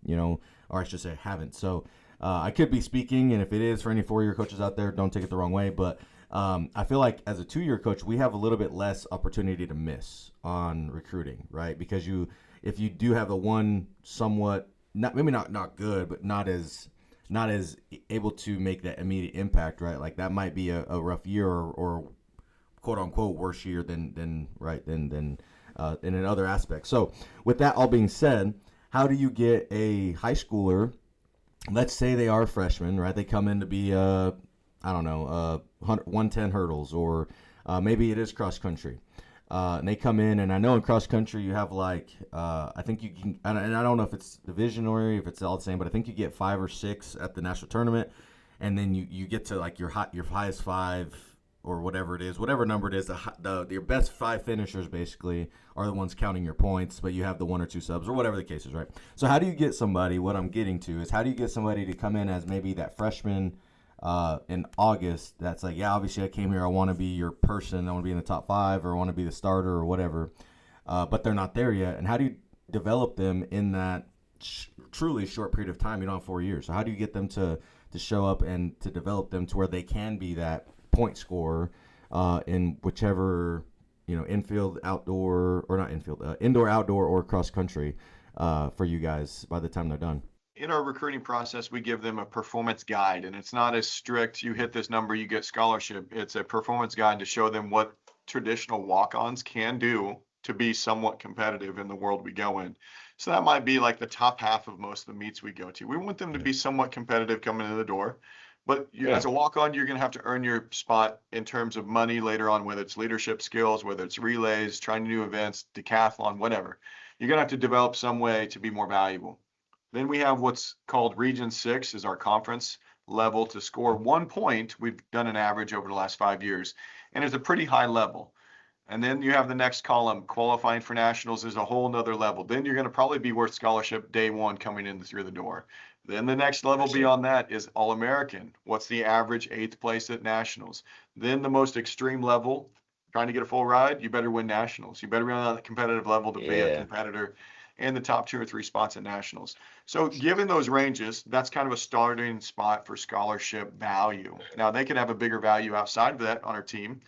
[SPEAKER 1] or I should say haven't. So I could be speaking, and if it is for any 4-year coaches out there, don't take it the wrong way. But I feel like as a 2-year coach, we have a little bit less opportunity to miss on recruiting, right? Because if you do have a one somewhat, maybe not good, but not as able to make that immediate impact, right? Like that might be a rough year or quote unquote worse year than in other aspects. So with that all being said, how do you get a high schooler, let's say they are freshmen, right? They come in to be, I don't know, 110 hurdles, or maybe it is cross country. And they come in, and I know in cross country you have like, I think you can, and I don't know if it's division or if it's all the same, but I think you get 5 or 6 at the national tournament, and then you get to like your highest 5 or whatever it is, whatever number it is. Your best 5 finishers basically are the ones counting your points, but you have the 1 or 2 subs or whatever the case is, right? So how do you get somebody? What I'm getting to is, how do you get somebody to come in as maybe that freshman in August, that's like, yeah, obviously I came here, I want to be your person, I want to be in the top 5, or I want to be the starter or whatever, but they're not there yet. And how do you develop them in that truly short period of time? You don't have 4 years. So how do you get them to show up and to develop them to where they can be that point scorer in whichever, infield, outdoor, or not infield, indoor, outdoor, or cross country for you guys by the time they're done?
[SPEAKER 4] In our recruiting process, we give them a performance guide, and it's not as strict, you hit this number, you get scholarship. It's a performance guide to show them what traditional walk-ons can do to be somewhat competitive in the world we go in. So that might be like the top half of most of the meets we go to. We want them to be somewhat competitive coming in the door, but as a walk-on, you're going to have to earn your spot in terms of money later on, whether it's leadership skills, whether it's relays, trying to do events, decathlon, whatever. You're going to have to develop some way to be more valuable. Then we have what's called Region 6 is our conference level to score 1 point. We've done an average over the last 5 years, and it's a pretty high level. And then you have the next column, qualifying for nationals is a whole nother level. Then you're going to probably be worth scholarship day 1 coming in through the door. Then the next level beyond that is All-American. What's the average 8th place at nationals? Then the most extreme level, trying to get a full ride, you better win nationals. You better be on that competitive level to be a competitor in the top 2 or 3 spots at nationals. So given those ranges, that's kind of a starting spot for scholarship value. Now they can have a bigger value outside of that on our team,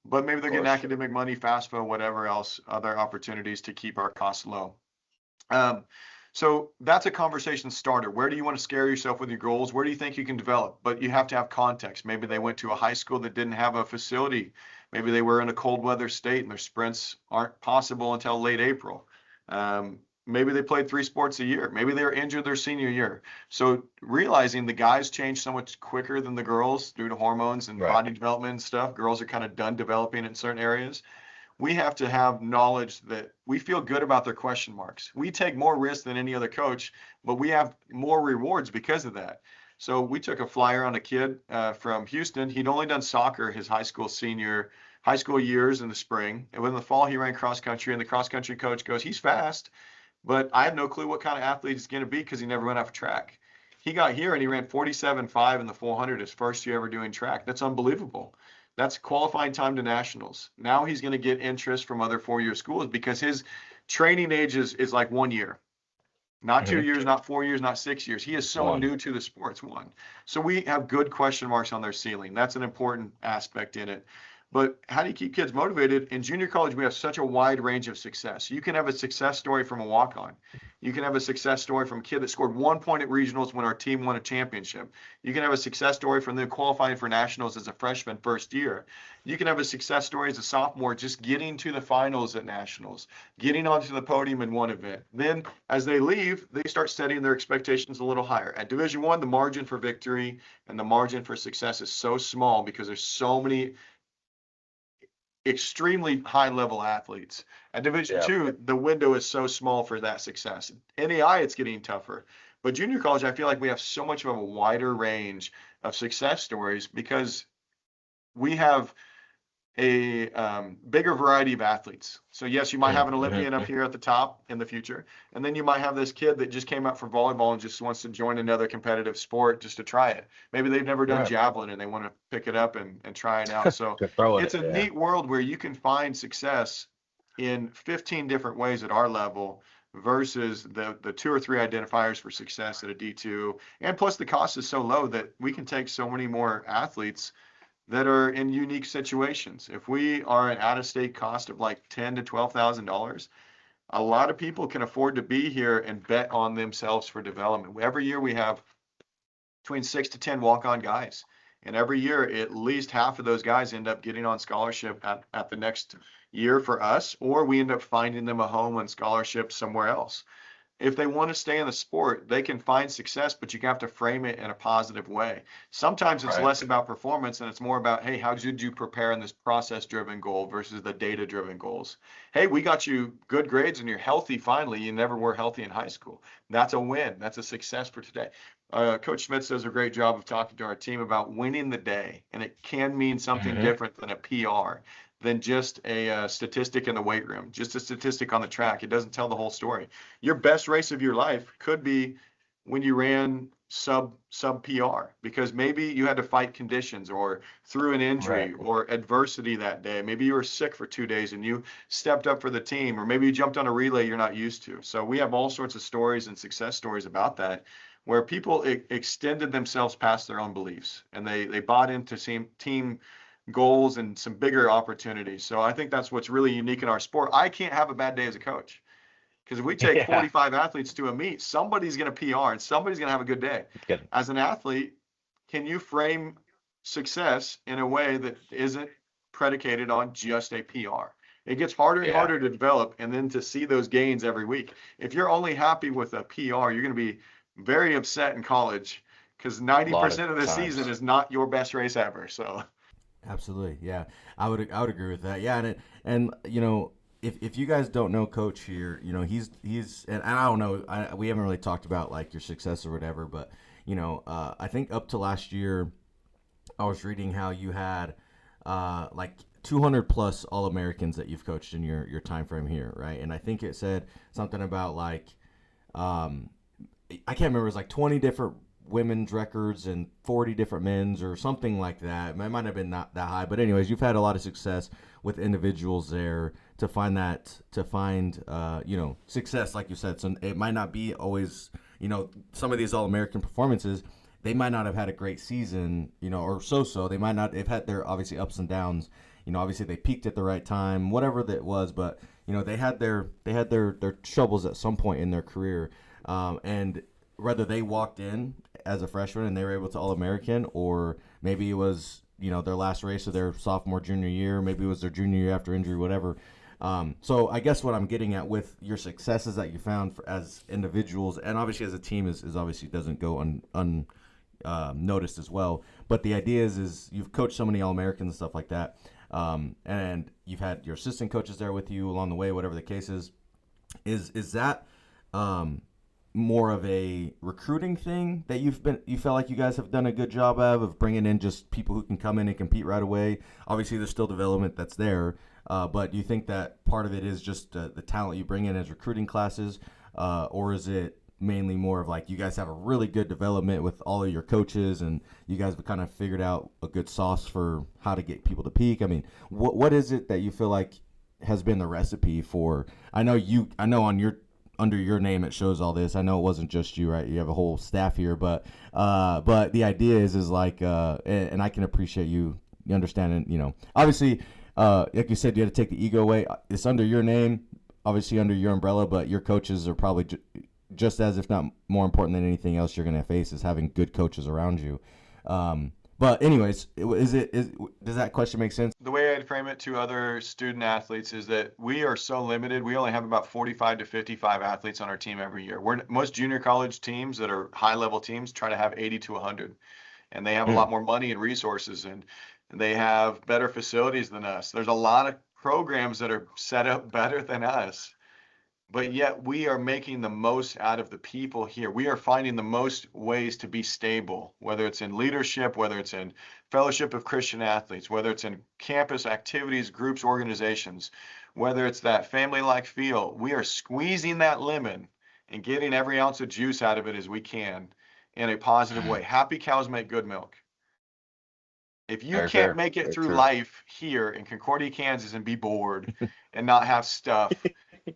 [SPEAKER 4] but maybe they're getting academic money, FAFSA, whatever else, other opportunities to keep our costs low. So that's a conversation starter. Where do you want to scare yourself with your goals? Where do you think you can develop? But you have to have context. Maybe they went to a high school that didn't have a facility. Maybe they were in a cold weather state and their sprints aren't possible until late April. Maybe they played 3 sports a year. Maybe they were injured their senior year. So realizing the guys change so much quicker than the girls due to hormones and body development and stuff. Girls are kind of done developing in certain areas. We have to have knowledge that we feel good about their question marks. We take more risks than any other coach, but we have more rewards because of that. So we took a flyer on a kid from Houston. He'd only done soccer his high school years in the spring. And in the fall, he ran cross country, and the cross country coach goes, he's fast, but I have no clue what kind of athlete he's going to be because he never went off track. He got here and he ran 47.5 in the 400 his first year ever doing track. That's unbelievable. That's qualifying time to nationals. Now he's going to get interest from other 4-year schools because his training age is like 1 year. Not 2 years, not 4 years, not 6 years. He is so new to the sports. 1. So we have good question marks on their ceiling. That's an important aspect in it. But how do you keep kids motivated? In junior college, we have such a wide range of success. You can have a success story from a walk-on. You can have a success story from a kid that scored 1 point at regionals when our team won a championship. You can have a success story from them qualifying for nationals as a freshman first year. You can have a success story as a sophomore just getting to the finals at nationals, getting onto the podium in one event. Then as they leave, they start setting their expectations a little higher. At Division I, the margin for victory and the margin for success is so small because there's so many extremely high level athletes. At Division II, the window is so small for that success. NAI, it's getting tougher. But junior college, I feel like we have so much of a wider range of success stories because we have a bigger variety of athletes. So yes, you might have an Olympian up here at the top in the future. And then you might have this kid that just came out from volleyball and just wants to join another competitive sport just to try it. Maybe they've never done javelin and they want to pick it up and try it out. So it's a neat world where you can find success in 15 different ways at our level versus the 2 or 3 identifiers for success at a D2. And plus the cost is so low that we can take so many more athletes that are in unique situations. If we are an out-of-state cost of like $10,000 to $12,000, a lot of people can afford to be here and bet on themselves for development. Every year we have between 6 to 10 walk-on guys. And every year, at least half of those guys end up getting on scholarship at the next year for us, or we end up finding them a home on scholarship somewhere else. if they want to stay in the sport, they can find success, but you have to frame it in a positive way. Sometimes it's
[SPEAKER 3] Right.
[SPEAKER 4] less about performance and it's more about, hey, how did you prepare in this process-driven goal versus the data-driven goals? Hey, we got you good grades and you're healthy finally. You never were healthy in high school. That's a win. That's a success for today. Coach Schmitz does a great job of talking to our team about winning the day, and it can mean something
[SPEAKER 3] Mhm.
[SPEAKER 4] different than a PR, than just a statistic in the weight room, just a statistic on the track. It doesn't tell the whole story. Your best race of your life could be when you ran sub PR, because maybe you had to fight conditions or through an injury
[SPEAKER 3] Right.
[SPEAKER 4] or adversity that day. Maybe you were sick for 2 days and you stepped up for the team, or maybe you jumped on a relay you're not used to. So we have all sorts of stories and success stories about that, where people extended themselves past their own beliefs and they bought into team goals and some bigger opportunities. So I think that's what's really unique in our sport. I can't have a bad day as a coach, because if we take
[SPEAKER 3] Yeah.
[SPEAKER 4] 45 athletes to a meet, somebody's going to PR and somebody's going to have a good day.
[SPEAKER 3] Good.
[SPEAKER 4] As an athlete, can you frame success in a way that isn't predicated on just a PR? It gets harder and
[SPEAKER 3] Yeah.
[SPEAKER 4] harder to develop and then to see those gains every week. If you're only happy with a PR, you're going to be very upset in college, because 90% of the
[SPEAKER 3] times.
[SPEAKER 4] season is not your best race ever. So
[SPEAKER 1] Absolutely, yeah. I would agree with that. Yeah, and you know, if you guys don't know Coach here, you know, he's and I don't know, we haven't really talked about like your success or whatever, but you know, I think up to last year, I was reading how you had like 200 plus All Americans that you've coached in your time frame here, right? And I think it said something about like um, I can't remember. It was like 20 different women's records and 40 different men's or something like that. It might have been not that high, but anyways, you've had a lot of success with individuals there to find you know, success, like you said. So it might not be always, you know, some of these All-American performances, they might not have had a great season, you know, or so. They might not, they've had their obviously ups and downs. You know, obviously they peaked at the right time, whatever that was, but you know, they had their troubles at some point in their career. And whether they walked in as a freshman and they were able to All-American, or maybe it was, you know, their last race of their sophomore, junior year, maybe it was their junior year after injury, whatever. So I guess what I'm getting at with your successes that you found as individuals, and obviously as a team, is obviously doesn't go noticed as well. But the idea is you've coached so many All-Americans and stuff like that, and you've had your assistant coaches there with you along the way, whatever the case is. Is that more of a recruiting thing that you felt like you guys have done a good job of bringing in just people who can come in and compete right away? Obviously, there's still development that's there, but do you think that part of it is just the talent you bring in as recruiting classes, or is it mainly more of like you guys have a really good development with all of your coaches and you guys have kind of figured out a good sauce for how to get people to peak? I mean, what is it that you feel like has been the recipe for? I know on your under your name it shows all this. I know it wasn't just you, right? You have a whole staff here, but the idea is like and I can appreciate you understanding, you know, obviously like you said, you had to take the ego away. It's under your name, obviously under your umbrella, but your coaches are probably just as, if not more important than anything else you're going to face, is having good coaches around you. But anyways, does that question make sense?
[SPEAKER 4] the way I'd frame it to other student athletes is that we are so limited. We only have about 45 to 55 athletes on our team every year. Most junior college teams that are high level teams try to have 80 to 100, and they have a lot more money and resources, and they have better facilities than us. There's a lot of programs that are set up better than us, but yet we are making the most out of the people here. We are finding the most ways to be stable, whether it's in leadership, whether it's in fellowship of Christian athletes, whether it's in campus activities, groups, organizations, whether it's that family-like feel. We are squeezing that lemon and getting every ounce of juice out of it as we can in a positive way. Happy cows make good milk. If you
[SPEAKER 3] Very
[SPEAKER 4] can't
[SPEAKER 3] fair.
[SPEAKER 4] make it
[SPEAKER 3] Very
[SPEAKER 4] through
[SPEAKER 3] true.
[SPEAKER 4] life here in Concordia, Kansas, and be bored and not have stuff,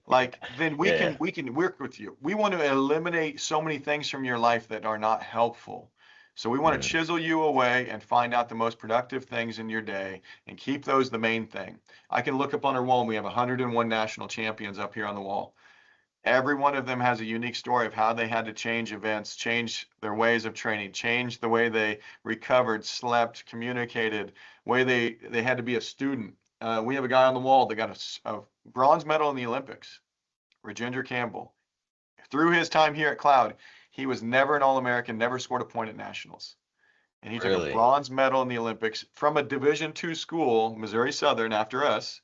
[SPEAKER 4] like, then we
[SPEAKER 3] Yeah.
[SPEAKER 4] can work with you. We want to eliminate so many things from your life that are not helpful. So we want to chisel you away and find out the most productive things in your day and keep those the main thing. I can look up on our wall and we have 101 national champions up here on the wall. Every one of them has a unique story of how they had to change events, change their ways of training, change the way they recovered, slept, communicated, way they had to be a student. We have a guy on the wall that got a bronze medal in the Olympics, Rajinder Campbell. through his time here at Cloud, he was never an All-American, never scored a point at nationals. And he took a
[SPEAKER 3] Really?
[SPEAKER 4] bronze medal in the Olympics from a Division II school, Missouri Southern, after us.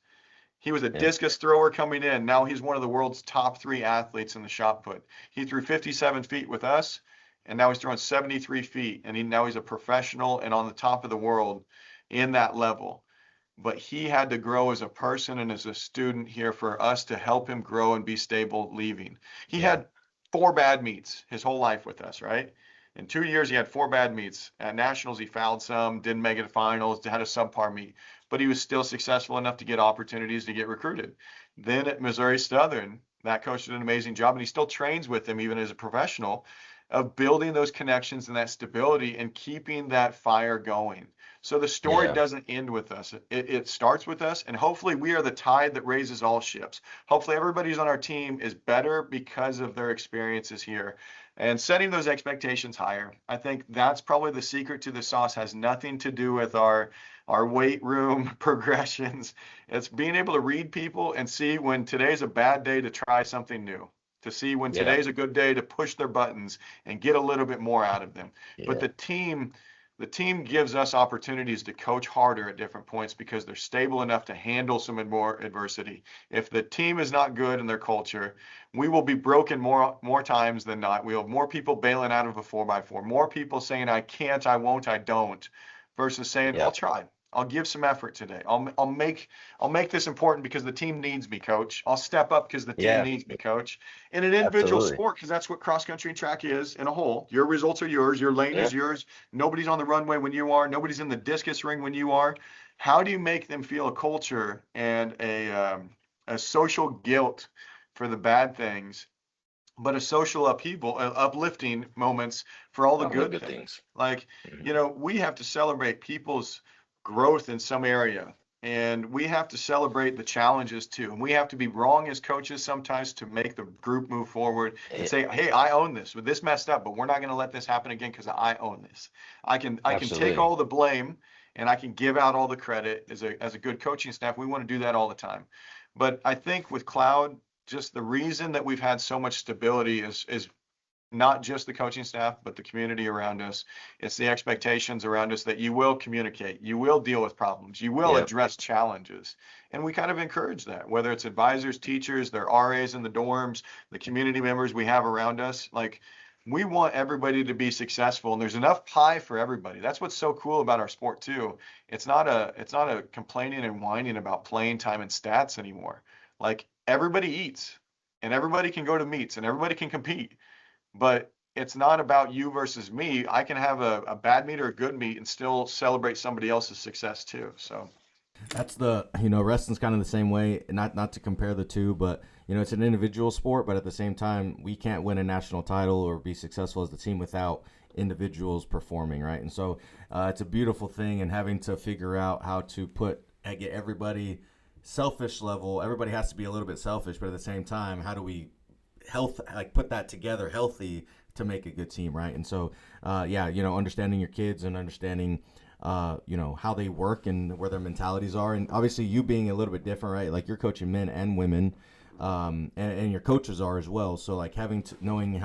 [SPEAKER 4] He was a
[SPEAKER 3] Yeah.
[SPEAKER 4] discus thrower coming in. Now he's one of the world's top 3 athletes in the shot put. He threw 57 feet with us, and now he's throwing 73 feet. And now he's a professional and on the top of the world in that level. But he had to grow as a person and as a student here for us to help him grow and be stable leaving. He had 4 bad meets his whole life with us, right? In 2 years, he had 4 bad meets. At nationals, he fouled some, didn't make it to finals, had a subpar meet, but he was still successful enough to get opportunities to get recruited. Then at Missouri Southern, that coach did an amazing job, and he still trains with him even as a professional, of building those connections and that stability and keeping that fire going. So the story doesn't end with us. It starts with us, and hopefully we are the tide that raises all ships. Hopefully everybody who's on our team is better because of their experiences here. And setting those expectations higher, I think that's probably the secret to the sauce. Has nothing to do with our weight room progressions. It's being able to read people and see when today's a bad day to try something new, to see when today's a good day to push their buttons and get a little bit more out of them. But the team gives us opportunities to coach harder at different points because they're stable enough to handle some more adversity. If the team is not good in their culture, we will be broken more times than not. We'll have more people bailing out of a 4x4, more people saying, I can't, I won't, I don't, versus saying, I'll try. I'll give some effort today. I'll make this important because the team needs me, coach. I'll step up because the team needs me, coach. In an individual sport, because that's what cross country and track is in a whole. Your results are yours. Your lane is yours. Nobody's on the runway when you are. Nobody's in the discus ring when you are. How do you make them feel a culture and a social guilt for the bad things, but a social upheaval, uplifting moments for all the good things? Like, we have to celebrate people's growth in some area, and we have to celebrate the challenges too, and we have to be wrong as coaches sometimes to make the group move forward and say, hey, I own this. Well, this messed up, but we're not going to let this happen again because I own this. I can take all the blame, and I can give out all the credit. As a good coaching staff, we want to do that all the time. But I think with Cloud, just the reason that we've had so much stability is not just the coaching staff, but the community around us. It's the expectations around us that you will communicate, you will deal with problems, you will address challenges. And we kind of encourage that, whether it's advisors, teachers, their RAs in the dorms, the community members we have around us. Like, we want everybody to be successful, and there's enough pie for everybody. That's what's so cool about our sport too. It's not a complaining and whining about playing time and stats anymore. Like, everybody eats, and everybody can go to meets, and everybody can compete. But it's not about you versus me. I can have a bad meet or a good meet and still celebrate somebody else's success too. So
[SPEAKER 1] that's wrestling's kind of the same way. Not to compare the two, but it's an individual sport. But at the same time, we can't win a national title or be successful as the team without individuals performing, right? And so it's a beautiful thing, and having to figure out how to get everybody selfish level. Everybody has to be a little bit selfish, but at the same time, how do we put that together healthy to make a good team, right? And so understanding your kids and understanding how they work and where their mentalities are, and obviously you being a little bit different, right? Like, you're coaching men and women, and your coaches are as well. So like knowing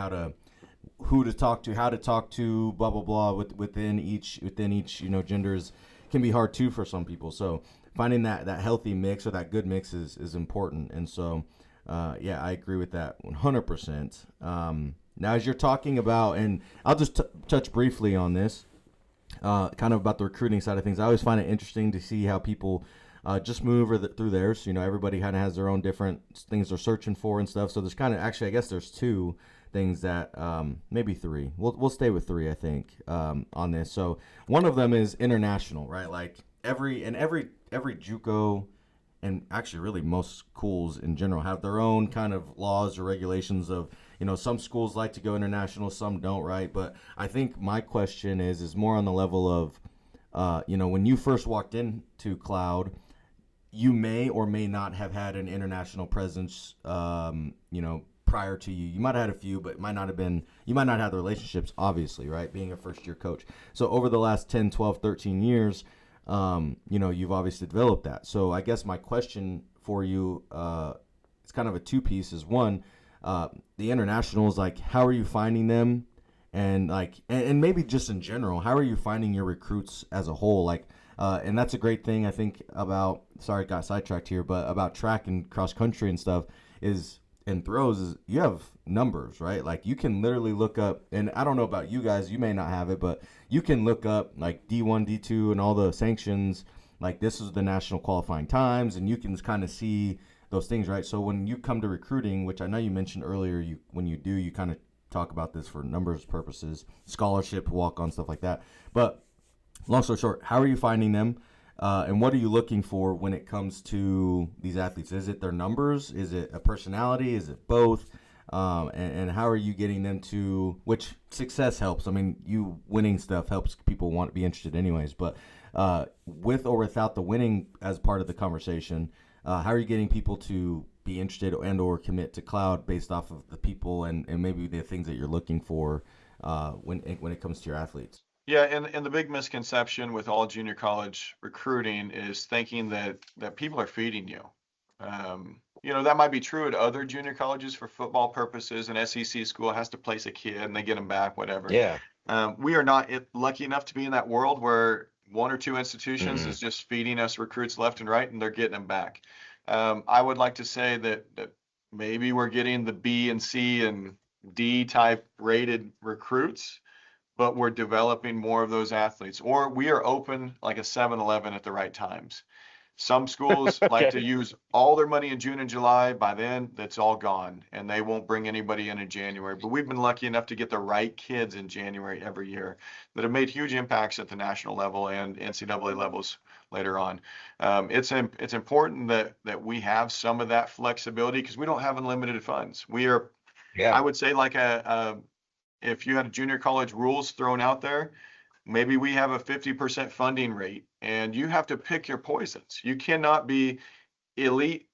[SPEAKER 1] who to talk to, how to talk to, blah blah blah within each genders can be hard too for some people. So finding that healthy mix or that good mix is important. And so I agree with that 100%. Now, as you're talking about, and I'll just touch briefly on this, kind of about the recruiting side of things. I always find it interesting to see how people just move through theirs. Everybody kind of has their own different things they're searching for and stuff. So there's I guess there's 2 things that, maybe 3. We'll stay with 3, I think, on this. So one of them is international, right? Like every JUCO, and actually really most schools in general, have their own kind of laws or regulations of, some schools like to go international, some don't, right? But I think my question is more on the level of, when you first walked into Cloud, you may or may not have had an international presence, prior to you. You might have had a few, but you might not have the relationships, obviously, right? Being a first-year coach. So over the last 10, 12, 13 years, you've obviously developed that. So I guess my question for you, it's kind of a 2 pieces. One, the internationals, like, how are you finding them? And like, and maybe just in general, how are you finding your recruits as a whole? Like, and that's a great thing I think about. Sorry, got sidetracked here, but about track and cross country and stuff is and throws is you have numbers, right? Like you can literally look up, and I don't know about you guys, you may not have it, but you can look up like D1, D2, and all the sanctions. Like this is the national qualifying times, and you can kind of see those things, right? So when you come to recruiting, which I know you mentioned earlier, when you do, you kind of talk about this for numbers purposes, scholarship, walk on, stuff like that. But long story short, how are you finding them? And what are you looking for when it comes to these athletes? Is it their numbers? Is it a personality? Is it both? And how are you getting them to, which success helps. I mean, you winning stuff helps people want to be interested anyways. But with or without the winning as part of the conversation, how are you getting people to be interested and or commit to cloud based off of the people and maybe the things that you're looking for when it comes to your athletes?
[SPEAKER 4] Yeah, and the big misconception with all junior college recruiting is thinking that people are feeding you. That might be true at other junior colleges for football purposes. An SEC school has to place a kid and they get them back, whatever.
[SPEAKER 3] Yeah.
[SPEAKER 4] We are not lucky enough to be in that world where one or two institutions
[SPEAKER 3] Mhm.
[SPEAKER 4] is just feeding us recruits left and right and they're getting them back. I would like to say that maybe we're getting the B and C and D type rated recruits, but we're developing more of those athletes, or we are open like a 7-Eleven at the right times. Some schools like to
[SPEAKER 3] Okay.
[SPEAKER 4] use all their money in June and July. By then, that's all gone, and they won't bring anybody in January. But we've been lucky enough to get the right kids in January every year that have made huge impacts at the national level and NCAA levels later on. It's important that we have some of that flexibility because we don't have unlimited funds. We are, I
[SPEAKER 3] Yeah.
[SPEAKER 4] would say, like if you had a junior college rules thrown out there, maybe we have a 50% funding rate and you have to pick your poisons. You cannot be elite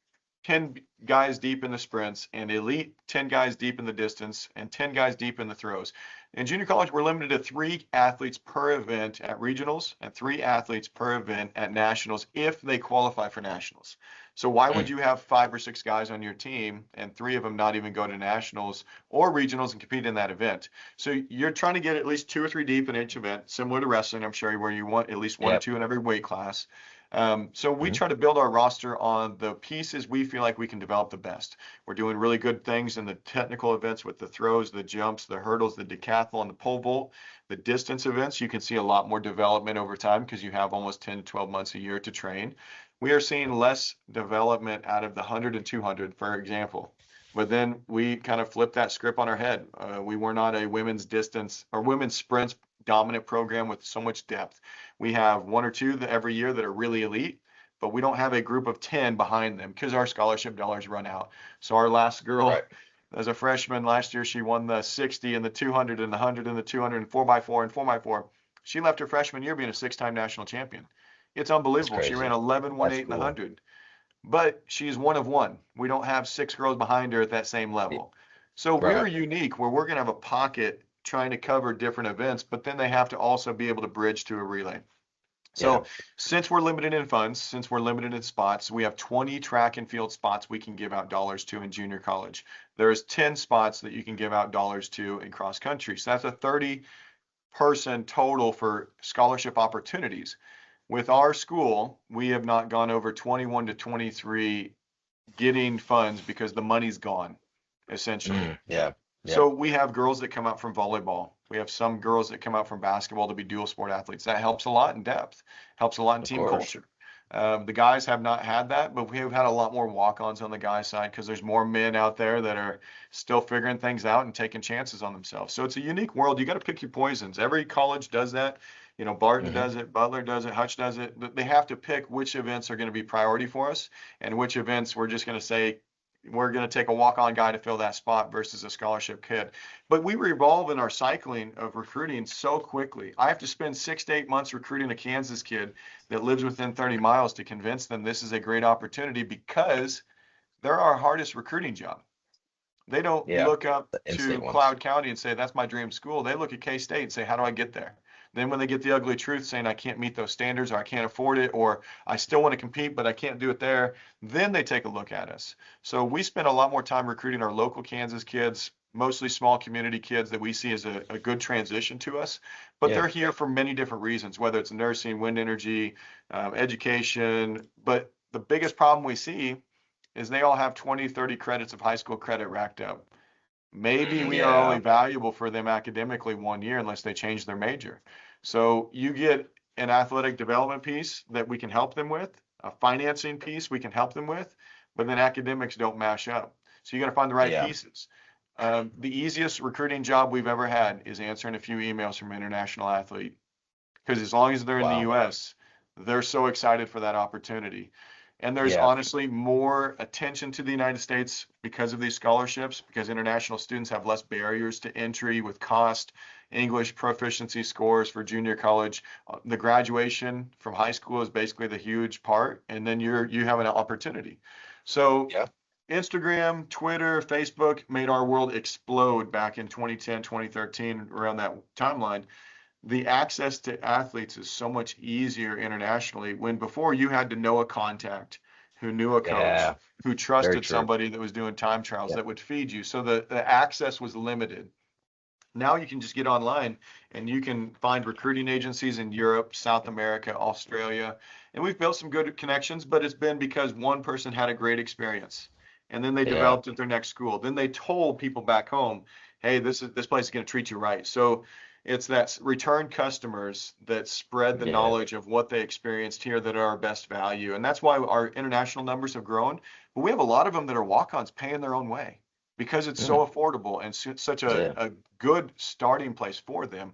[SPEAKER 4] 10 guys deep in the sprints and elite 10 guys deep in the distance and 10 guys deep in the throws. In junior college, we're limited to 3 athletes per event at regionals and 3 athletes per event at nationals if they qualify for nationals. So why would
[SPEAKER 3] Mm.
[SPEAKER 4] you have 5 or 6 guys on your team and 3 of them not even go to nationals or regionals and compete in that event? So you're trying to get at least 2 or 3 deep in each event, similar to wrestling, I'm sure, where you want at least 1 or
[SPEAKER 3] Yep.
[SPEAKER 4] 2 in every weight class. So we
[SPEAKER 3] Mhm.
[SPEAKER 4] try to build our roster on the pieces we feel like we can develop the best. We're doing really good things in the technical events with the throws, the jumps, the hurdles, the decathlon, the pole vault. The distance events, you can see a lot more development over time because you have almost 10 to 12 months a year to train. We are seeing less development out of the 100 and 200, for example. But then we kind of flipped that script on our head. We were not a women's distance or women's sprints dominant program with so much depth. We have 1 or 2 that every year that are really elite, but we don't have a group of 10 behind them because our scholarship dollars run out. So our last girl,
[SPEAKER 3] Right.
[SPEAKER 4] as a freshman last year, she won the 60 and the 200 and the 100 and the 200 and 4x4 and 4x4. She left her freshman year being a 6-time national champion. It's
[SPEAKER 3] That's
[SPEAKER 4] unbelievable. She ran
[SPEAKER 3] crazy.
[SPEAKER 4] 11.18
[SPEAKER 3] That's
[SPEAKER 4] in the
[SPEAKER 3] cool.
[SPEAKER 4] 100, but she's one of one. We don't have 6 girls behind her at that same
[SPEAKER 3] Y-
[SPEAKER 4] level. So we're
[SPEAKER 3] Right.
[SPEAKER 4] unique where we're going to have a pocket trying to cover different events, but then they have to also be able to bridge to a relay.
[SPEAKER 3] Yeah.
[SPEAKER 4] So since we're limited in funds, since we're limited in spots, we have 20 track and field spots we can give out dollars to in junior college. There's 10 spots that you can give out dollars to in cross country. So that's a 30-person total for scholarship opportunities. With our school, we have not gone over 21 to 23 getting funds because the money's gone, essentially.
[SPEAKER 3] Yeah. Yeah.
[SPEAKER 4] So we have girls that come out from volleyball. We have some girls that come out from basketball to be dual sport athletes. That helps a lot in depth, helps a lot in
[SPEAKER 3] Of
[SPEAKER 4] team
[SPEAKER 3] course.
[SPEAKER 4] culture. The guys have not had that, but we have had a lot more walk-ons on the guys' side because there's more men out there that are still figuring things out and taking chances on themselves. So it's a unique world. You got to pick your poisons. Every college does that. Barton
[SPEAKER 3] Hmm.
[SPEAKER 4] does it, Butler does it, Hutch does it. They have to pick which events are going to be priority for us and which events we're just going to say, we're going to take a walk-on guy to fill that spot versus a scholarship kid. But we revolve in our cycling of recruiting so quickly. I have to spend 6 to 8 months recruiting a Kansas kid that lives within 30 miles to convince them this is a great opportunity because they're our hardest recruiting job. They don't
[SPEAKER 3] Yeah.
[SPEAKER 4] look up
[SPEAKER 3] The
[SPEAKER 4] to
[SPEAKER 3] in-state ones.
[SPEAKER 4] Cloud County and say, that's my dream school. They look at K-State and say, how do I get there? Then when they get the ugly truth saying I can't meet those standards, or I can't afford it, or I still want to compete, but I can't do it there, then they take a look at us. So we spend a lot more time recruiting our local Kansas kids, mostly small community kids that we see as a good transition to us. But
[SPEAKER 3] Yeah.
[SPEAKER 4] they're here for many different reasons, whether it's nursing, wind energy, education. But the biggest problem we see is they all have 20, 30 credits of high school credit racked up. Maybe we are only
[SPEAKER 3] Yeah.
[SPEAKER 4] valuable for them academically 1 year unless they change their major. So you get an athletic development piece that we can help them with, a financing piece we can help them with, but then academics don't mash up. So you got to find the right
[SPEAKER 3] Yeah.
[SPEAKER 4] pieces. The easiest recruiting job we've ever had is answering a few emails from an international athlete. Because as long as they're in the
[SPEAKER 3] Wow.
[SPEAKER 4] US, they're so excited for that opportunity. And there's
[SPEAKER 3] Yeah.
[SPEAKER 4] honestly more attention to the United States because of these scholarships, because international students have less barriers to entry with cost, English proficiency scores for junior college. The graduation from high school is basically the huge part, and then you have an opportunity. So
[SPEAKER 3] Yeah.
[SPEAKER 4] Instagram, Twitter, Facebook made our world explode back in 2010, 2013, around that timeline. The access to athletes is so much easier internationally, when before you had to know a contact who knew a coach,
[SPEAKER 3] Yeah.
[SPEAKER 4] who
[SPEAKER 3] Very
[SPEAKER 4] trusted
[SPEAKER 3] true.
[SPEAKER 4] somebody that was doing time trials
[SPEAKER 3] Yeah.
[SPEAKER 4] that would feed you. So the access was limited. Now you can just get online and you can find recruiting agencies in Europe, South America, Australia. And we've built some good connections, but it's been because one person had a great experience. And then they
[SPEAKER 3] Yeah.
[SPEAKER 4] developed at their next school. Then they told people back home, hey, this place is going to treat you right. So it's that return customers that spread the
[SPEAKER 3] Yeah.
[SPEAKER 4] knowledge of what they experienced here that are our best value. And that's why our international numbers have grown. But we have a lot of them that are walk-ons paying their own way because it's so affordable and such
[SPEAKER 3] Yeah.
[SPEAKER 4] a good starting place for them,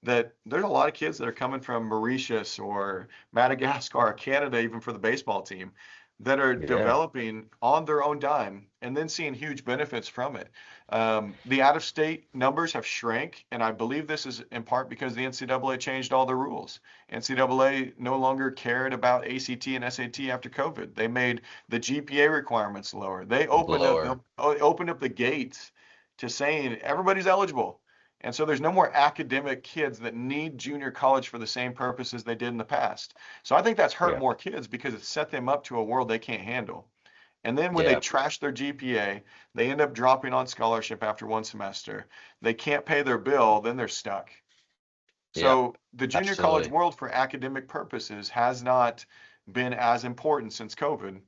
[SPEAKER 4] that there's a lot of kids that are coming from Mauritius or Madagascar or Canada, even for the baseball team, that are
[SPEAKER 3] Yeah.
[SPEAKER 4] developing on their own dime and then seeing huge benefits from it. The out-of-state numbers have shrank, and I believe this is in part because the NCAA changed all the rules. NCAA no longer cared about ACT and SAT after COVID. They made the GPA requirements lower. They
[SPEAKER 3] Lower.
[SPEAKER 4] opened up the gates to saying everybody's eligible. And so there's no more academic kids that need junior college for the same purposes they did in the past. So I think that's hurt
[SPEAKER 3] Yeah.
[SPEAKER 4] more kids because it set them up to a world they can't handle. And then when they
[SPEAKER 3] Yeah.
[SPEAKER 4] trash their GPA, they end up dropping on scholarship after one semester. They can't pay their bill, then they're stuck.
[SPEAKER 3] Yeah.
[SPEAKER 4] So the junior college
[SPEAKER 3] Absolutely.
[SPEAKER 4] world for academic purposes has not been as important since COVID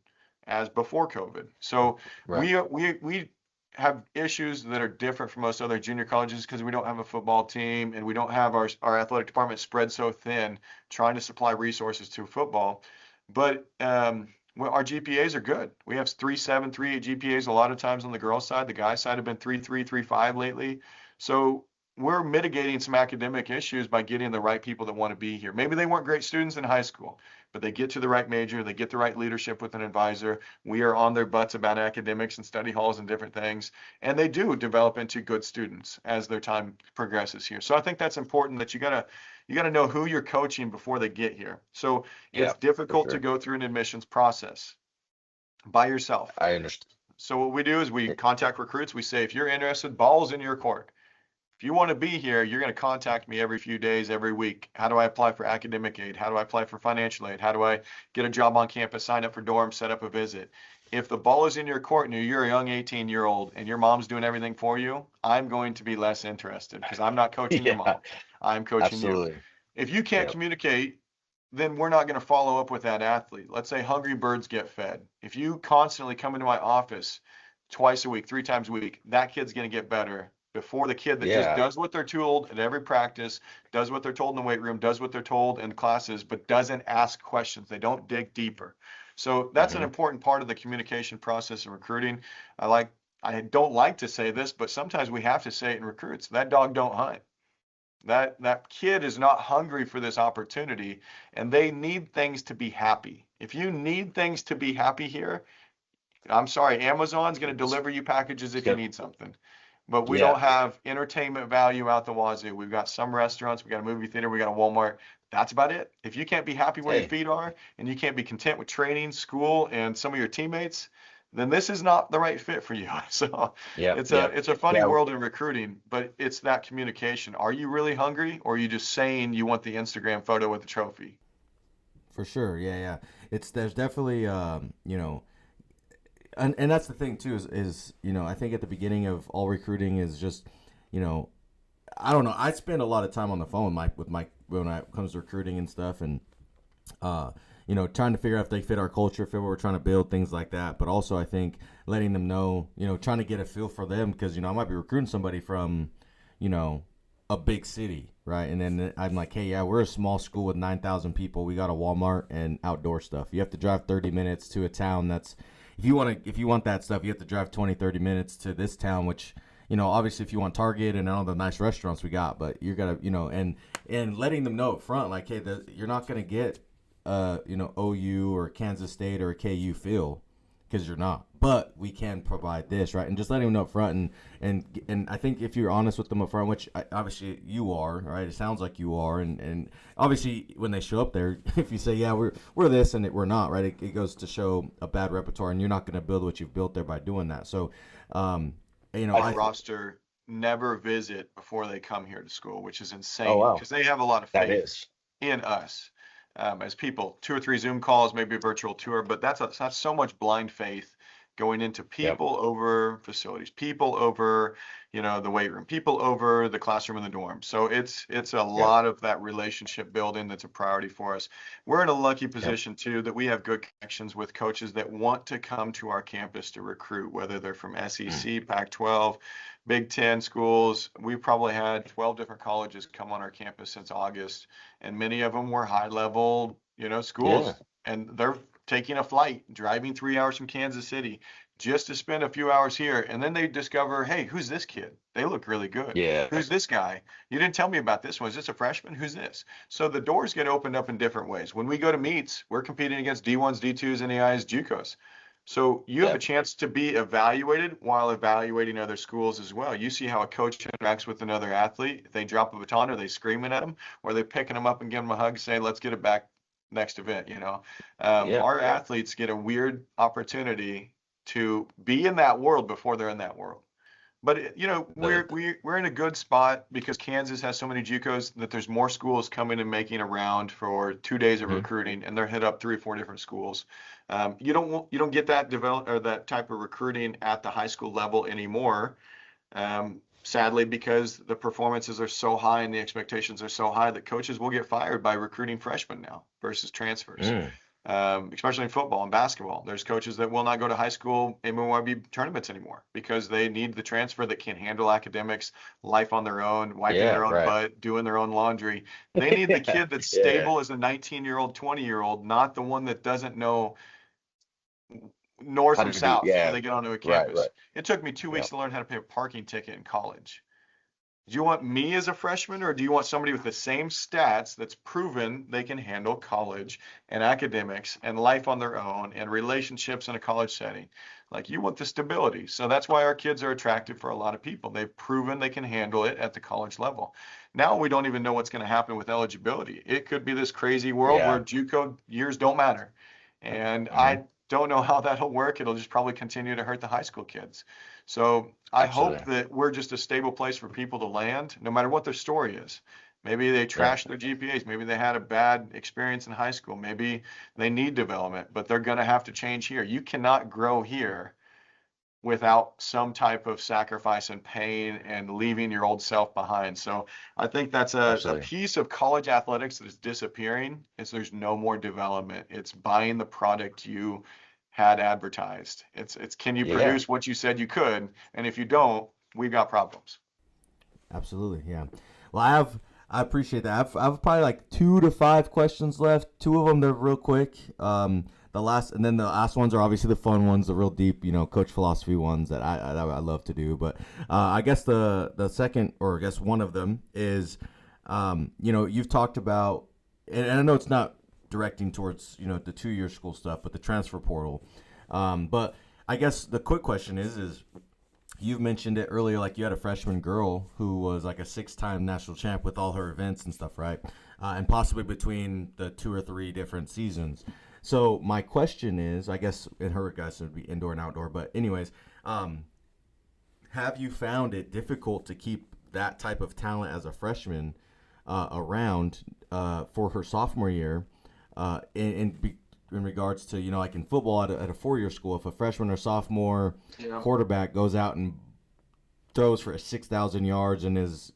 [SPEAKER 4] as before COVID. So
[SPEAKER 3] Right.
[SPEAKER 4] we have issues that are different from most other junior colleges because we don't have a football team and we don't have our athletic department spread so thin trying to supply resources to football. But well, our GPAs are good. We have 3.7, 3.8 GPAs a lot of times on the girls' side. The guys' side have been 3.3, 3.5 lately. So we're mitigating some academic issues by getting the right people that want to be here. Maybe they weren't great students in high school, but they get to the right major, they get the right leadership with an advisor. We are on their butts about academics and study halls and different things, and they do develop into good students as their time progresses here. So I think that's important, that you gotta know who you're coaching before they get here. So
[SPEAKER 3] Yeah.
[SPEAKER 4] it's difficult to
[SPEAKER 3] sure.
[SPEAKER 4] go through an admissions process by yourself.
[SPEAKER 3] I understand.
[SPEAKER 4] So what we do is we contact recruits. We say, if you're interested, ball's in your court. If you want to be here, you're going to contact me every few days, every week. How do I apply for academic aid? How do I apply for financial aid? How do I get a job on campus, sign up for dorms, set up a visit? If the ball is in your court and you're a young 18-year-old and your mom's doing everything for you, I'm going to be less interested because I'm not coaching your
[SPEAKER 3] Yeah.
[SPEAKER 4] mom. I'm coaching you.
[SPEAKER 3] Absolutely.
[SPEAKER 4] If you can't
[SPEAKER 3] Yep.
[SPEAKER 4] communicate, then we're not going to follow up with that athlete. Let's say hungry birds get fed. If you constantly come into my office twice a week, 3 times a week, that kid's going to get better before the kid that just
[SPEAKER 3] Yeah.
[SPEAKER 4] does what they're told at every practice, does what they're told in the weight room, does what they're told in classes, but doesn't ask questions. They don't dig deeper. So that's an
[SPEAKER 3] Mhm.
[SPEAKER 4] important part of the communication process in recruiting. I don't like to say this, but sometimes we have to say it in recruits. That dog don't hunt. That kid is not hungry for this opportunity, and they need things to be happy. If you need things to be happy here, I'm sorry, Amazon's going to deliver you packages if you
[SPEAKER 3] Yep.
[SPEAKER 4] need something. But we
[SPEAKER 3] Yeah.
[SPEAKER 4] don't have entertainment value out the wazoo. We've got some restaurants, we got a movie theater, we got a Walmart. That's about it. If you can't be happy where your
[SPEAKER 3] Hey.
[SPEAKER 4] feet are and you can't be content with training, school, and some of your teammates, then this is not the right fit for you. So
[SPEAKER 3] Yeah.
[SPEAKER 4] it's a funny
[SPEAKER 3] Yeah.
[SPEAKER 4] world in recruiting, but it's that communication. Are you really hungry, or are you just saying you want the Instagram photo with the trophy?
[SPEAKER 1] For sure. Yeah, yeah. There's definitely and that's the thing too is I think at the beginning of all recruiting is just you know I don't know. I spend a lot of time on the phone, Mike, with Mike when it comes to recruiting and stuff, and uh, trying to figure out if they fit our culture, fit what we're trying to build, things like that. But also, I think letting them know, trying to get a feel for them because I might be recruiting somebody from, you know, a big city, right? And then I'm like, hey, yeah, we're a small school with 9,000 people. We got a Walmart and outdoor stuff. You have to drive 30 minutes to a town that's if you want that stuff, you have to drive 20, 30 minutes to this town, which obviously if you want Target and all the nice restaurants we got, but you're gonna, and letting them know up front, like, hey, you're not gonna get, OU or Kansas State or a KU feel, because you're not. But we can provide this, right? And just letting them know up front, and I think if you're honest with them up front, which obviously you are, right? It sounds like you are, and obviously when they show up there, if you say, yeah, we're this and we're not, right? It goes to show a bad repertoire, and you're not going to build what you've built there by doing that. So,
[SPEAKER 4] Roster never visit before they come here to school, which is
[SPEAKER 3] Oh,
[SPEAKER 4] insane
[SPEAKER 3] wow.
[SPEAKER 4] because they have a lot of
[SPEAKER 3] That
[SPEAKER 4] faith
[SPEAKER 3] is.
[SPEAKER 4] in us as people. 2 or 3 Zoom calls, maybe a virtual tour, but that's so much blind faith going into
[SPEAKER 3] Yep.
[SPEAKER 4] people over facilities, people over the weight room, people over the classroom in the dorm. So it's a lot of that relationship building that's a priority for us. We're in a lucky position too that we have good connections with coaches that want to come to our campus to recruit, whether they're from SEC, Pac-12, Big Ten schools. We've probably had 12 different colleges come on our campus since August, and many of them were high-level, schools,
[SPEAKER 3] Yeah.
[SPEAKER 4] and they're taking a flight, driving 3 hours from Kansas City just to spend a few hours here, and then they discover, hey, who's this kid? They look really good.
[SPEAKER 3] Yeah.
[SPEAKER 4] Who's this guy? You didn't tell me about this one. Is this a freshman? Who's this? So the doors get opened up in different ways. When we go to meets, we're competing against D1s, D2s, NAIs, JUCOs. So you have a chance to be evaluated while evaluating other schools as well. You see how a coach interacts with another athlete. If they drop a baton, are they screaming at them, or are they picking them up and giving them a hug, saying, let's get it back next event? Our athletes get a weird opportunity to be in that world before they're in that world. But we're in a good spot because Kansas has so many JUCOs that there's more schools coming and making a round for 2 days of recruiting, and they're hit up 3 or 4 different schools. You don't get that that type of recruiting at the high school level anymore. Sadly, because the performances are so high and the expectations are so high that coaches will get fired by recruiting freshmen now versus transfers. Especially in football and basketball. There's coaches that will not go to high school MMYB tournaments anymore because they need the transfer that can handle academics, life on their own, wiping their own butt, doing their own laundry. They need the kid that's stable as a 19-year-old, 20-year-old, not the one that doesn't know north from south when they get onto a campus.
[SPEAKER 3] Right.
[SPEAKER 4] It took me 2 weeks to learn how to pay a parking ticket in college. Do you want me as a freshman, or do you want somebody with the same stats that's proven they can handle college and academics and life on their own and relationships in a college setting? Like, you want the stability. So that's why our kids are attractive for a lot of people. They've proven they can handle it at the college level. Now we don't even know what's going to happen with eligibility. It could be this crazy world where JUCO years don't matter. And I don't know how that'll work. It'll just probably continue to hurt the high school kids. So I hope that we're just a stable place for people to land, no matter what their story is. Maybe they trashed their GPAs. Maybe they had a bad experience in high school. Maybe they need development, but they're going to have to change here. You cannot grow here without some type of sacrifice and pain and leaving your old self behind. So I think that's a piece of college athletics that is disappearing, is there's no more development. It's buying the product you had advertised. It's can you produce what you said you could? And if you don't, we've got problems.
[SPEAKER 1] Absolutely, yeah. Well, I appreciate that. I've probably like 2 to 5 questions left. 2 of them, they're real quick. The last ones are obviously the fun ones, the real deep, coach philosophy ones that I love to do. But I guess the second, or I guess one of them is, you've talked about, and I know it's not directing towards the 2-year school stuff, but the transfer portal. But I guess the quick question is you've mentioned it earlier, like you had a freshman girl who was like a 6-time national champ with all her events and stuff, right? And possibly between the 2 or 3 different seasons. So my question is, I guess in her regards it would be indoor and outdoor, but anyways, have you found it difficult to keep that type of talent as a freshman around for her sophomore year? In regards to, like in football at a 4-year school, if a freshman or sophomore quarterback goes out and throws for 6,000 yards and is,